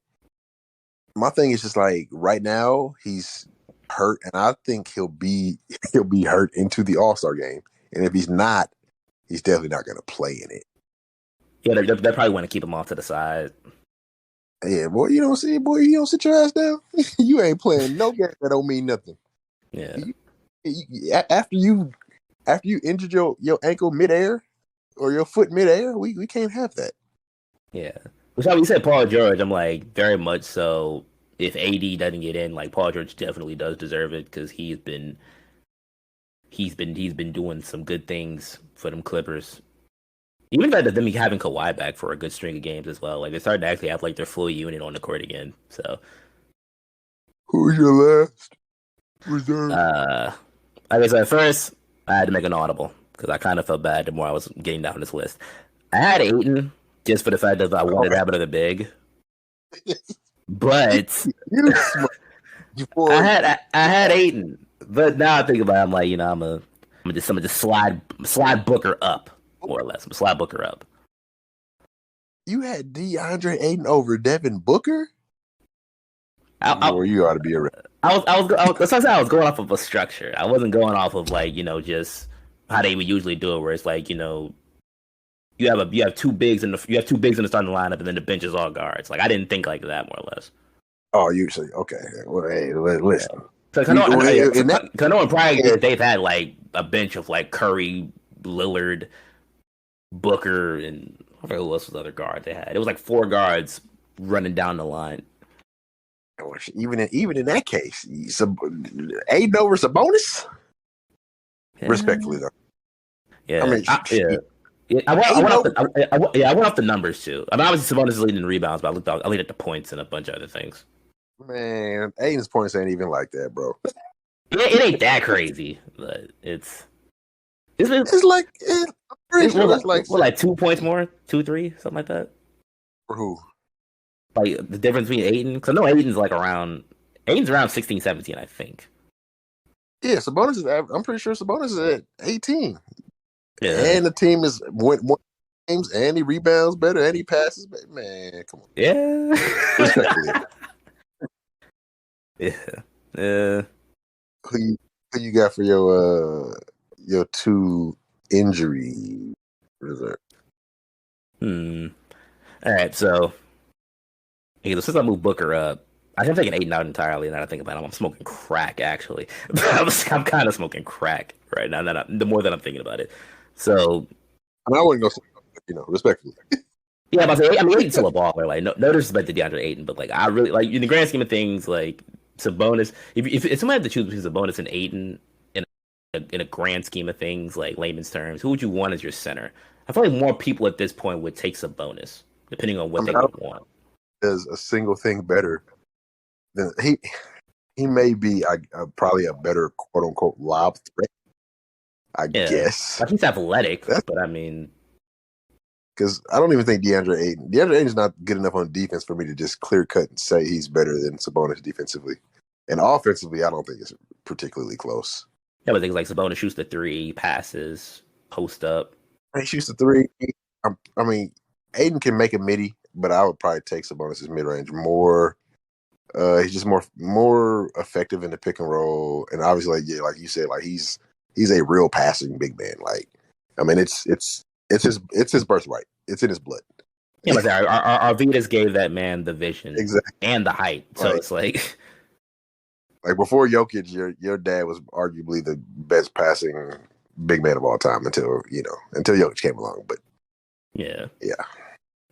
my thing is just like right now he's hurt, and I think he'll be hurt into the All Star game. And if he's not, he's definitely not going to play in it. Yeah, they probably want to keep him off to the side. Yeah, boy, you don't sit your ass down. You ain't playing no game that don't mean nothing. Yeah, After you injured your ankle midair or your foot midair, we can't have that. yeah. Which how you said Paul George, I'm like very much so. If AD doesn't get in, like Paul George definitely does deserve it because he's been doing some good things for them Clippers. Even that them having Kawhi back for a good string of games as well. Like they're starting to actually have like their full unit on the court again. So Who's your last reserve? uh I guess at first I had to make an audible because I kind of felt bad the more I was getting down this list. I had Aiton just for the fact that I wanted to Okay. have another big, but You smart. You I boy, had I had Aiton. But now I think about it, I'm like, I'm gonna just slide Booker up, more or less. I'm gonna slide Booker up. you had DeAndre Ayton over Devin Booker? I, Boy, I, you ought to be a that's what I said. I was going off of a structure. I wasn't going off of like just how they would usually do it, where it's like you have two bigs in the starting lineup, and then the bench is all guards. Like I didn't think like that, more or less. Oh, you say okay. Well, hey, Yeah. listen. So In that, I know in prior years they've had like a bench of like Curry, Lillard, Booker, and I forget who else was the other guard they had. It was like four guards running down the line. even in that case, Ayton over Sabonis. Yeah, Respectfully, though, I yeah, mean, yeah. Yeah, I went Ayton off over. yeah, I went off the numbers too. I mean, obviously Sabonis is leading in rebounds, but I looked at the points and a bunch of other things. Man, Aiden's points ain't even like that, bro. It ain't that crazy, but it's It's like I'm pretty what, sure it's like what, like 2 points more, 2, 3, something like that. for who? Like the difference between Aiden, because I know Aiden's around 16, 17, I think. Yeah, Sabonis is. I'm pretty sure Sabonis is at 18, Yeah, and the team is won games, and he rebounds better, and he passes. Man, come on, yeah, respectfully, yeah, yeah. who you got for your two injury reserve? Hmm. All right, so since I moved Booker up, I can take an Aiden out entirely. Now that I think about it, I'm smoking crack actually. I'm kind of smoking crack right now. The more that I'm thinking about it, so I mean, I wouldn't go, respectfully. yeah, I mean, Aiden's still a baller. Like, no disrespect to DeAndre Ayton, but like, I really like in the grand scheme of things, like Sabonis. If somebody had to choose between Sabonis and Ayton in a grand scheme of things, like layman's terms, who would you want as your center? I feel like more people at this point would take Sabonis, depending on I what mean, they I don't would want. think there's a single thing better than he. He may be probably a better quote unquote lob threat, I Yeah, guess. like he's athletic, That's but I mean, because I don't even think DeAndre Ayton's not good enough on defense for me to just clear cut and say he's better than Sabonis defensively. And offensively, I don't think it's particularly close. yeah, but things like Sabonis shoots the three, passes, post up. He shoots the three. I mean, Ayton can make a midi, but I would probably take Sabonis' mid range more. He's just more effective in the pick and roll, and obviously, like you said, like he's a real passing big man. Like, I mean, it's his birthright. It's in his blood. Yeah, but our Arvidas gave that man the vision Exactly. and the height, so Like it's like, before Jokic, your dad was arguably the best passing big man of all time until Jokic came along. But yeah, yeah.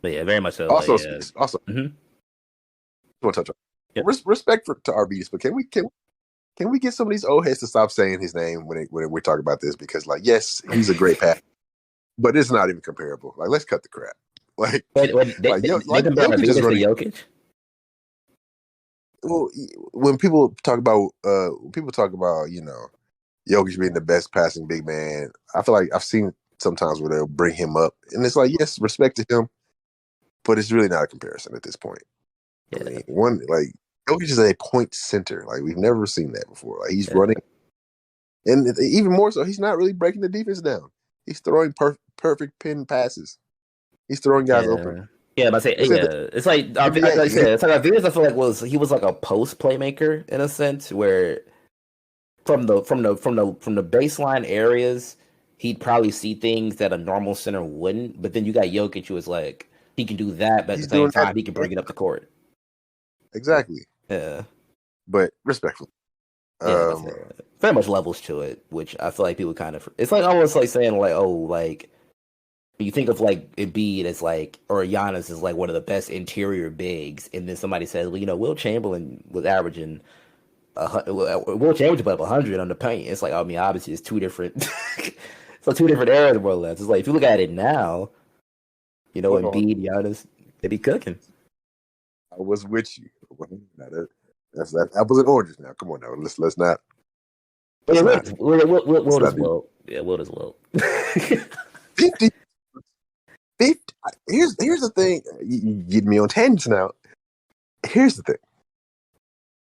but yeah, very much so. Like, Also, yeah, also, mm-hmm. I want to touch on Yep. respect to Arvidas, but can we get some of these old heads to stop saying his name when we talk about this? Because yes, he's a great pass, but it's not even comparable. Like, let's cut the crap. Like, Wait, they compare Jokic is Arvidas to running. Jokic? Well, when people talk about Jokic being the best passing big man, I feel like I've seen sometimes where they'll bring him up, and it's like, yes, respect to him, but it's really not a comparison at this point. I Yeah, mean, Jokic is a point center. Like, we've never seen that before. Like, he's yeah, running, and even more so, he's not really breaking the defense down. He's throwing perfect pin passes. He's throwing guys open. yeah. Yeah, but I say It's like the yeah, it's like like I NBA. said, it's like Arvidas. I feel like he was like a post playmaker in a sense, where from the baseline areas, he'd probably see things that a normal center wouldn't. But then you got Jokic, who is like he can do that, but at He's the same doing that time, he can bring it up the court. exactly. Yeah, But respectfully, yeah, that's um, very much levels to it, which I feel like people kind of. It's like almost like saying like, oh, like you think of like Embiid as like or Giannis is like one of the best interior bigs, and then somebody says, well, Will Chamberlain was averaging Will Chamberlain put up 100 on the paint. It's like, I mean, obviously, it's two different, so two different eras more or less. It's like if you look at it now, hold on. Embiid, Giannis, they be cooking. I was with you. That's apples and oranges now. Come on now. Let's not But yeah, let's not let's Will as not do well. Yeah, Will as well. 50, 50. Here's the thing. You get me on tangents now. Here's the thing.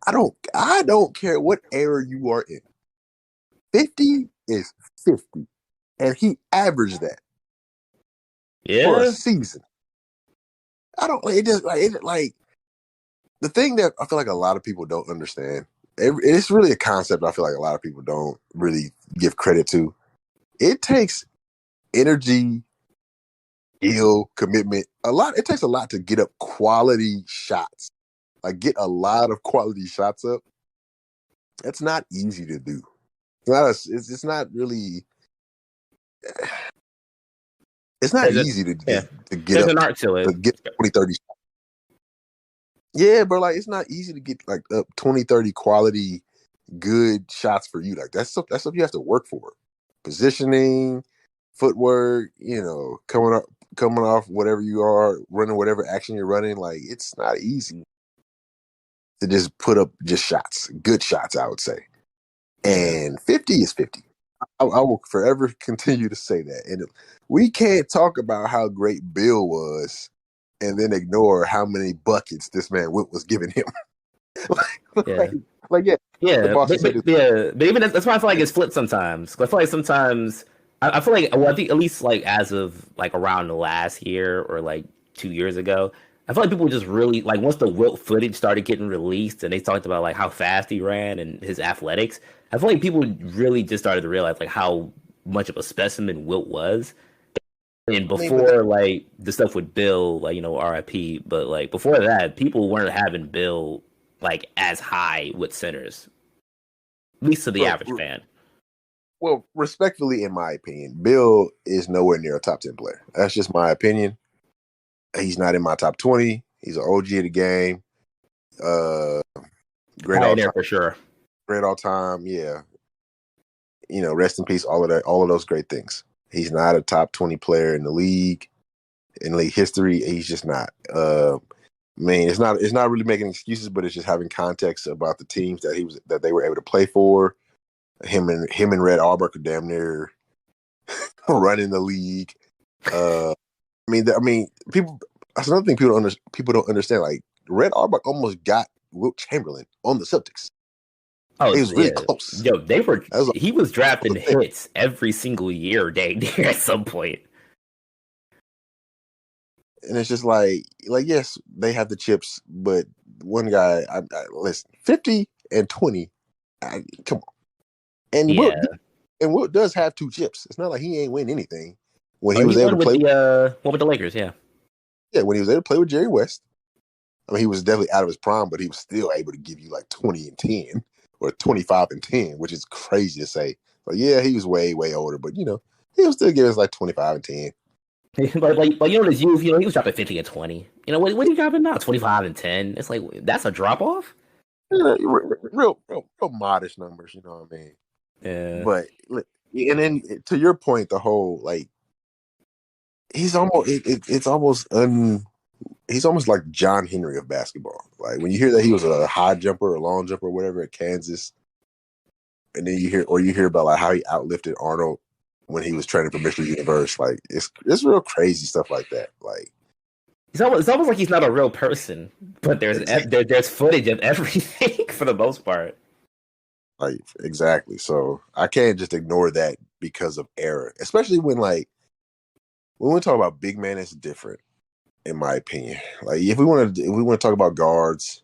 I don't care what era you are in. 50 is 50. And he averaged that for a Yeah, season. I don't it just like the thing that I feel like a lot of people don't understand. It's really a concept I feel like a lot of people don't really give credit to. It takes energy, skill, commitment. It takes a lot to get up quality shots. Like, get a lot of quality shots up. That's not easy to do. It's not really. It's not there's a, easy to yeah, get there's up an art to to it. get 20, 30. Yeah, bro. Like, it's not easy to get like up 20, 30 quality good shots for you. Like, that's stuff you have to work for. Positioning, footwork. Coming off whatever you are running, whatever action you're running. Like, it's not easy to just put up just shots, good shots, I would say. Yeah, And 50 is 50. I will forever continue to say that. And we can't talk about how great Bill was and then ignore how many buckets this man was giving him. like, yeah. yeah, the Yeah, Boston Celtics. but even that's why I feel like it's flipped sometimes. 'Cause I feel like sometimes I feel like well, I think at least like as of like around the last year or like 2 years ago, I feel like people just really like once the Wilt footage started getting released and they talked about like how fast he ran and his athletics. I feel like people really just started to realize like how much of a specimen Wilt was. And I mean, but before like the stuff with Bill, like RIP, but like before that, people weren't having Bill like as high with centers, at least to the bro, average fan. well, respectfully, in my opinion, Bill is nowhere near a top 10 player. That's just my opinion. He's not in my top 20. He's an OG of the game. Uh, great all Pioneer time. for sure. Great all time. Yeah. Rest in peace, all of that, all of those great things. He's not a top 20 player in league history. He's just not. I mean, it's not really making excuses, but it's just having context about the teams that they were able to play for. Him and Red Auerbach are damn near running the league. People. That's another thing people don't understand. Like, Red Auerbach almost got Wilt Chamberlain on the Celtics. Oh It was really yeah, close. yo, they were. That was He was drafting a thing. hits every single year, dang near at some point. And it's just like yes, they have the chips, but one guy, listen, 50 and 20, come on. And Wilt, Yeah. Wilt does have two chips. It's not like he ain't win anything when Oh, he he was able won to with play. the Lakers. Yeah. Yeah, when he was able to play with Jerry West, I mean, he was definitely out of his prime, but he was still able to give you like 20 and 10 or 25 and 10, which is crazy to say. But yeah, he was way, way older, but he was still giving us like 25 and 10. Like his youth, he was dropping 50 and 20. What are you dropping now? 25 and 10. It's like that's a drop off. Real modest numbers, you know what I mean? Yeah. But and then to your point, the whole like he's almost it's almost he's almost like John Henry of basketball. Like when you hear that he was a high jumper or long jumper or whatever at Kansas, and then you hear about like how he outlifted Arnold when he was training for Michigan University. Like it's real crazy stuff like that. Like It's almost like he's not a real person, but there's footage of everything for the most part. like exactly. So I can't just ignore that because of error, especially when we talk about big man, it's different in my opinion. Like if we want to talk about guards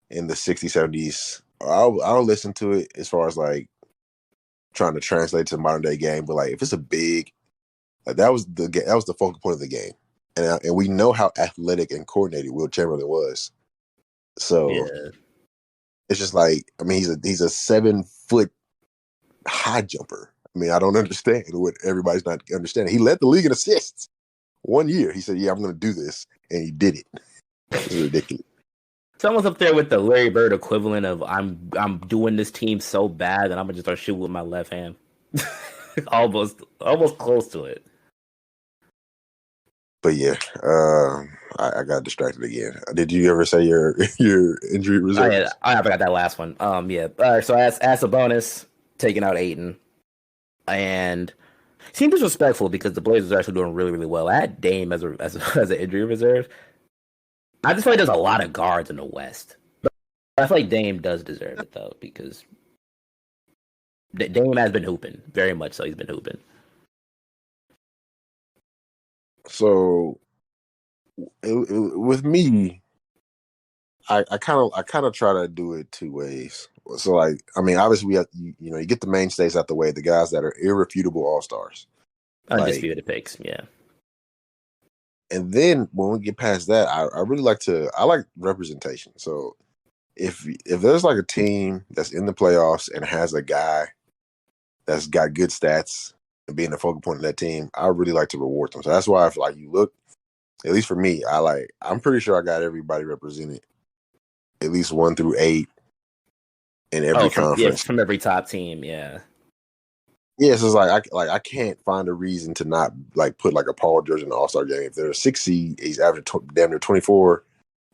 in the 60s, 70s, I'll listen to it as far as like trying to translate to the modern day game. But like if it's a big, like that was the focal point of the game, and we know how athletic and coordinated Will Chamberlain was. So Yeah. it's just like I mean he's a 7 foot high jumper. I mean I don't understand what everybody's not understanding. He led the league in assists 1 year. He said, "Yeah, I'm going to do this," and he did it. It's ridiculous. It's almost up there with the Larry Bird equivalent of I'm doing this team so bad that I'm gonna just start shooting with my left hand. Almost close to it. But yeah, I got distracted again. Did you ever say your your injury Oh yeah, reserves? I forgot that last one. Yeah. All right, so as a bonus, taking out Aiton and seemed disrespectful because the Blazers are actually doing really really well. I had Dame as an injury reserve. I just feel like there's a lot of guards in the West. I feel like Dame does deserve it though because Dame has been hooping very much. So he's been hooping. So with me, I kind of try to do it two ways. So like I mean, obviously we have you get the mainstays out the way, the guys that are irrefutable all stars. Like, Undisputed picks. Yeah. and then when we get past that, I really I like representation. So if there's like a team that's in the playoffs and has a guy that's got good stats and being the focal point of that team, I really like to reward them. So that's why I feel like you look, at least for me, I'm pretty sure I got everybody represented, at least 1 through 8 in every Oh, conference. from every top team. Yeah. Yeah, so it's I can't find a reason to not like put like a Paul George in the All Star game. If they're a 6 seed, he's averaging damn near 24,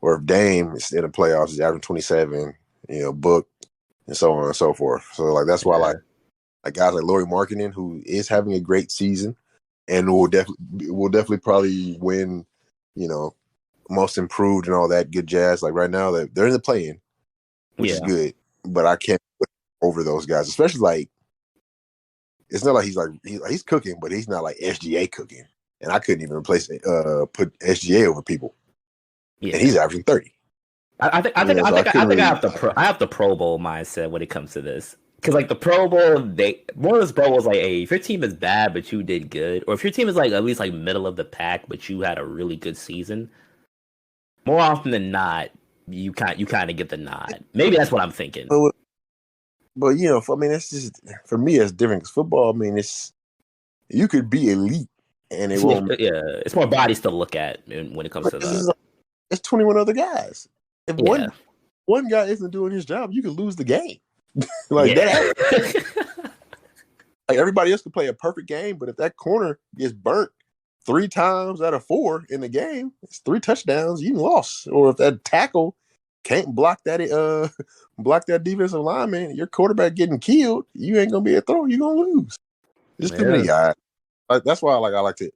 or if Dame is in the playoffs, he's averaging 27. Book and so on and so forth. So like that's why Yeah. like guys like Laurie Markkinen, who is having a great season and will definitely probably win, you know, most improved and all that good jazz. Like right now, they're in the play-in, which is Yeah. good, but I can't put over those guys, especially like it's not like he's cooking, but he's not like SGA cooking, and I couldn't even put SGA over people, and Yeah. he's averaging 30. I think I think I So I think I couldn't think really. I have the Pro Bowl mindset when it comes to this. Because like the Pro Bowl, one of those Pro Bowls like, hey, if your team is bad but you did good, or if your team is like at least like middle of the pack but you had a really good season, more often than not, you kind of get the nod. Maybe that's what I'm thinking. But, but I mean, it's just for me, it's different. 'Cause football, I mean, it's you could be elite, and it Yeah, won't. it's more bodies to look at when it comes Like, to that. it's 21 other guys. If Yeah, one guy isn't doing his job, you could lose the game. Like yeah, that happens. Like everybody else could play a perfect game, but if that corner gets burnt 3 times out of 4 in the game, it's 3 touchdowns, you lost. Or if that tackle can't block that block that defensive lineman, your quarterback getting killed, you ain't gonna be able to throw, you're gonna lose. There's too many yeah, guys. That's why I like to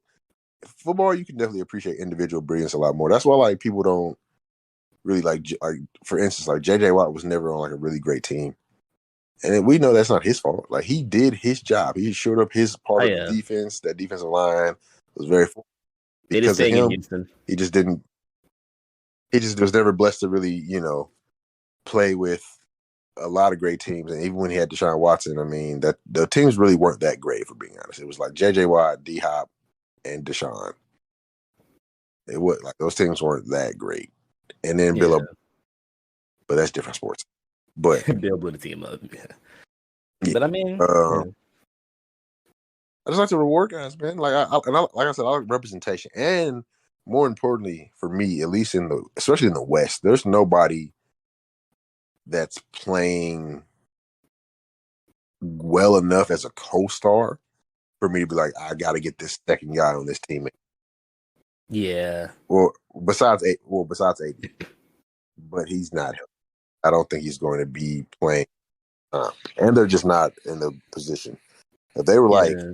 football. You can definitely appreciate individual brilliance a lot more. That's why like people don't really like for instance like JJ Watt was never on like a really great team. And we know that's not his fault. Like he did his job. He showed up his oh part of the yeah. defense. That defensive line was very Did his because of thing in him. Houston. He just didn't. He just was never blessed to really, play with a lot of great teams. And even when he had Deshaun Watson, I mean, that the teams really weren't that great, for being honest. It was like J.J. Watt, D Hop, and Deshaun. It was like those teams weren't that great. And then Yeah. but that's different sports. But Bill blew the team up. Yeah. yeah, But I mean, I just like to reward guys, man. Like like I said, I like representation, and more importantly for me, at least especially in the West, there's nobody that's playing well enough as a co-star for me to be like, I got to get this second guy on this team. yeah. Well, besides AD, but he's not. I don't think he's going to be playing, and they're just not in the position. If they were like Yeah.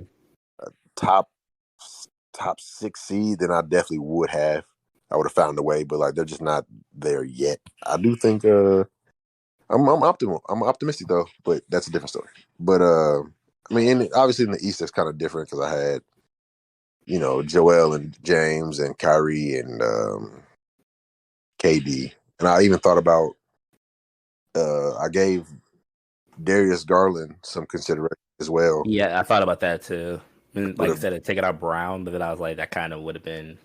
top 6 seed, then I definitely would have. I would have found a way, but like they're just not there yet. I do think I'm optimistic though, but that's a different story. But I mean, obviously in the East, it's kind of different because I had Joel and James and Kyrie and KD, and I even thought about I gave Darius Garland some consideration as well. Yeah, I thought about that too. And But like I said, I'd taken out Brown, but then I was like, that kind of would have been.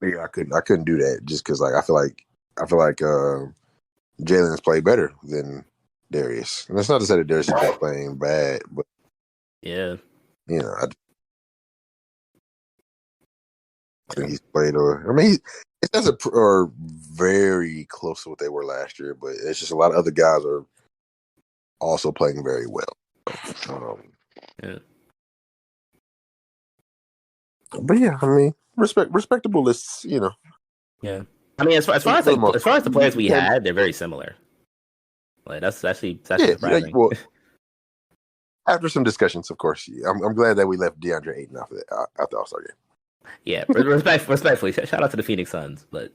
yeah, I couldn't do that just because like I feel like Jalen's played better than Darius, and that's not to say that Darius has been playing bad, but Yeah. I think he's played. I mean, it's not are very close to what they were last year, but it's just a lot of other guys are also playing very well. Yeah. But yeah, I mean, respectable lists, Yeah. I mean, for the most as far as the players we part. had, they're very similar. Like that's actually Yeah, surprising. well, after some discussions, of course, I'm glad that we left DeAndre Ayton off the All Star game. Yeah, respectfully, shout out to the Phoenix Suns, but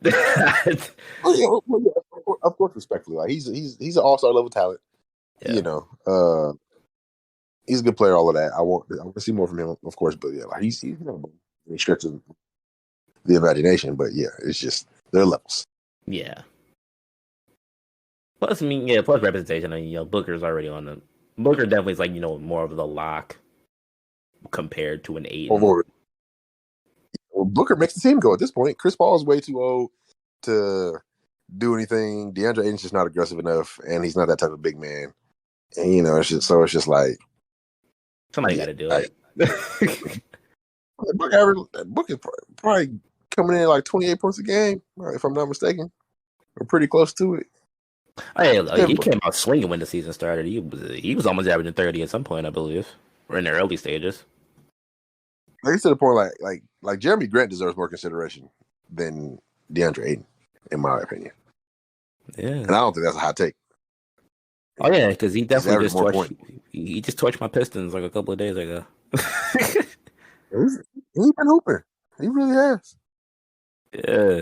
Of course, respectfully, like he's an All Star level talent. yeah. He's a good player. All of that. I want to see more from him, of course. But yeah, like he's he stretches the imagination. But yeah, it's just there are levels. Yeah. Plus, I mean, yeah, plus representation. I mean, Booker's already on the Booker definitely is like more of the lock compared to an Aiden. Well, Booker makes the team go at this point. Chris Paul is way too old to do anything. DeAndre Ayton's just not aggressive enough, and he's not that type of big man. And it's just like Somebody got to do it. Book is probably coming in like 28 points a game, if I'm not mistaken. We're pretty close to it. Hey, he came out swinging when the season started. He was almost averaging 30 at some point, I believe, or in the early stages. Like to the point, like Jeremy Grant deserves more consideration than DeAndre Ayton, in my opinion. Yeah, and I don't think that's a hot take. Oh yeah, because he definitely just torched. He just torched my Pistons like a couple of days ago. He's been hooping. He really has. Yeah.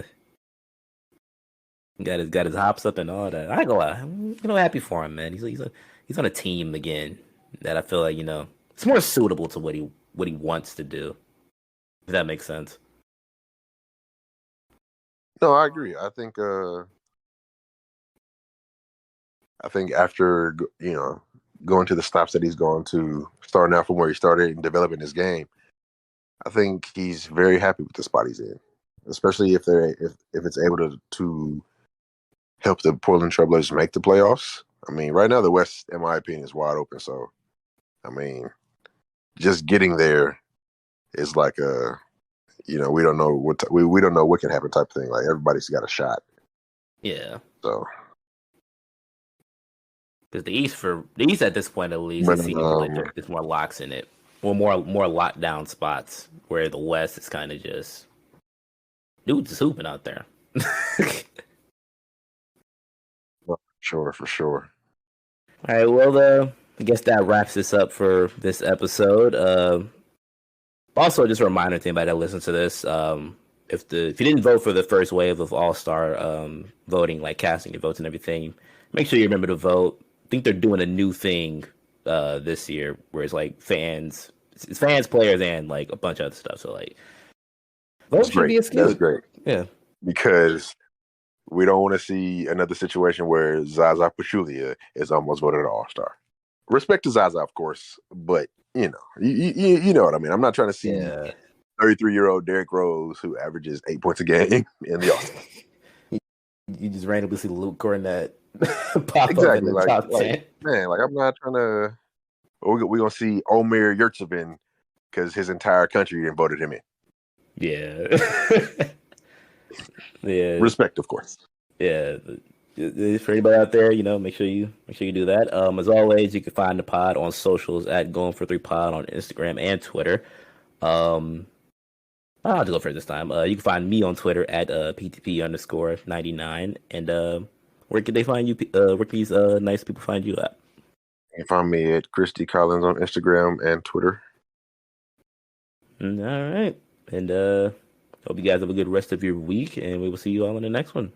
Got his hops up and all that. I go out. I'm happy for him, man. He's on a team again that I feel like it's more suitable to what he wants to do. If that makes sense. No, I agree. I think after going to the stops that he's gone to, starting out from where he started and developing his game, I think he's very happy with the spot he's in, especially if it's able to help the Portland Trailblazers make the playoffs. I mean, right now the West, in my opinion, is wide open. So, I mean, just getting there is like we don't know we don't know what can happen type of thing. Like everybody's got a shot. Yeah. So. Because the East at this point at least, it seems like there's more locks in it, or more lockdown spots. Where the West is kind of just dudes is hooping out there. For sure. All right, well, I guess that wraps this up for this episode. Also, just a reminder to anybody that listens to this: if you didn't vote for the first wave of All Star voting, like casting your votes and everything, make sure you remember to vote. I think they're doing a new thing this year where it's like fans, players, and like a bunch of other stuff. So like, vote should be a skill. That's great. Yeah, because we don't want to see another situation where Zaza Pachulia is almost voted an All-Star. Respect to Zaza, of course, but you know what I mean. I'm not trying to see 33-year-old Derrick Rose who averages 8 points a game in the All-Star. You just randomly see Luke Cornett pop up in Exactly. the Like, top 10. man, like I'm not trying to. We're gonna see Omer Yurtseven because his entire country voted him in. Yeah. Yeah. Respect, of course. Yeah. For anybody out there, make sure you do that. As always, you can find the pod on socials at Going for Three Pod on Instagram and Twitter. Um, I'll have to go for it this time. You can find me on Twitter at PTP_99. And where can they find you? Where can these nice people find you at? You can find me at Christy Collins on Instagram and Twitter. All right. And hope you guys have a good rest of your week, and we will see you all in the next one.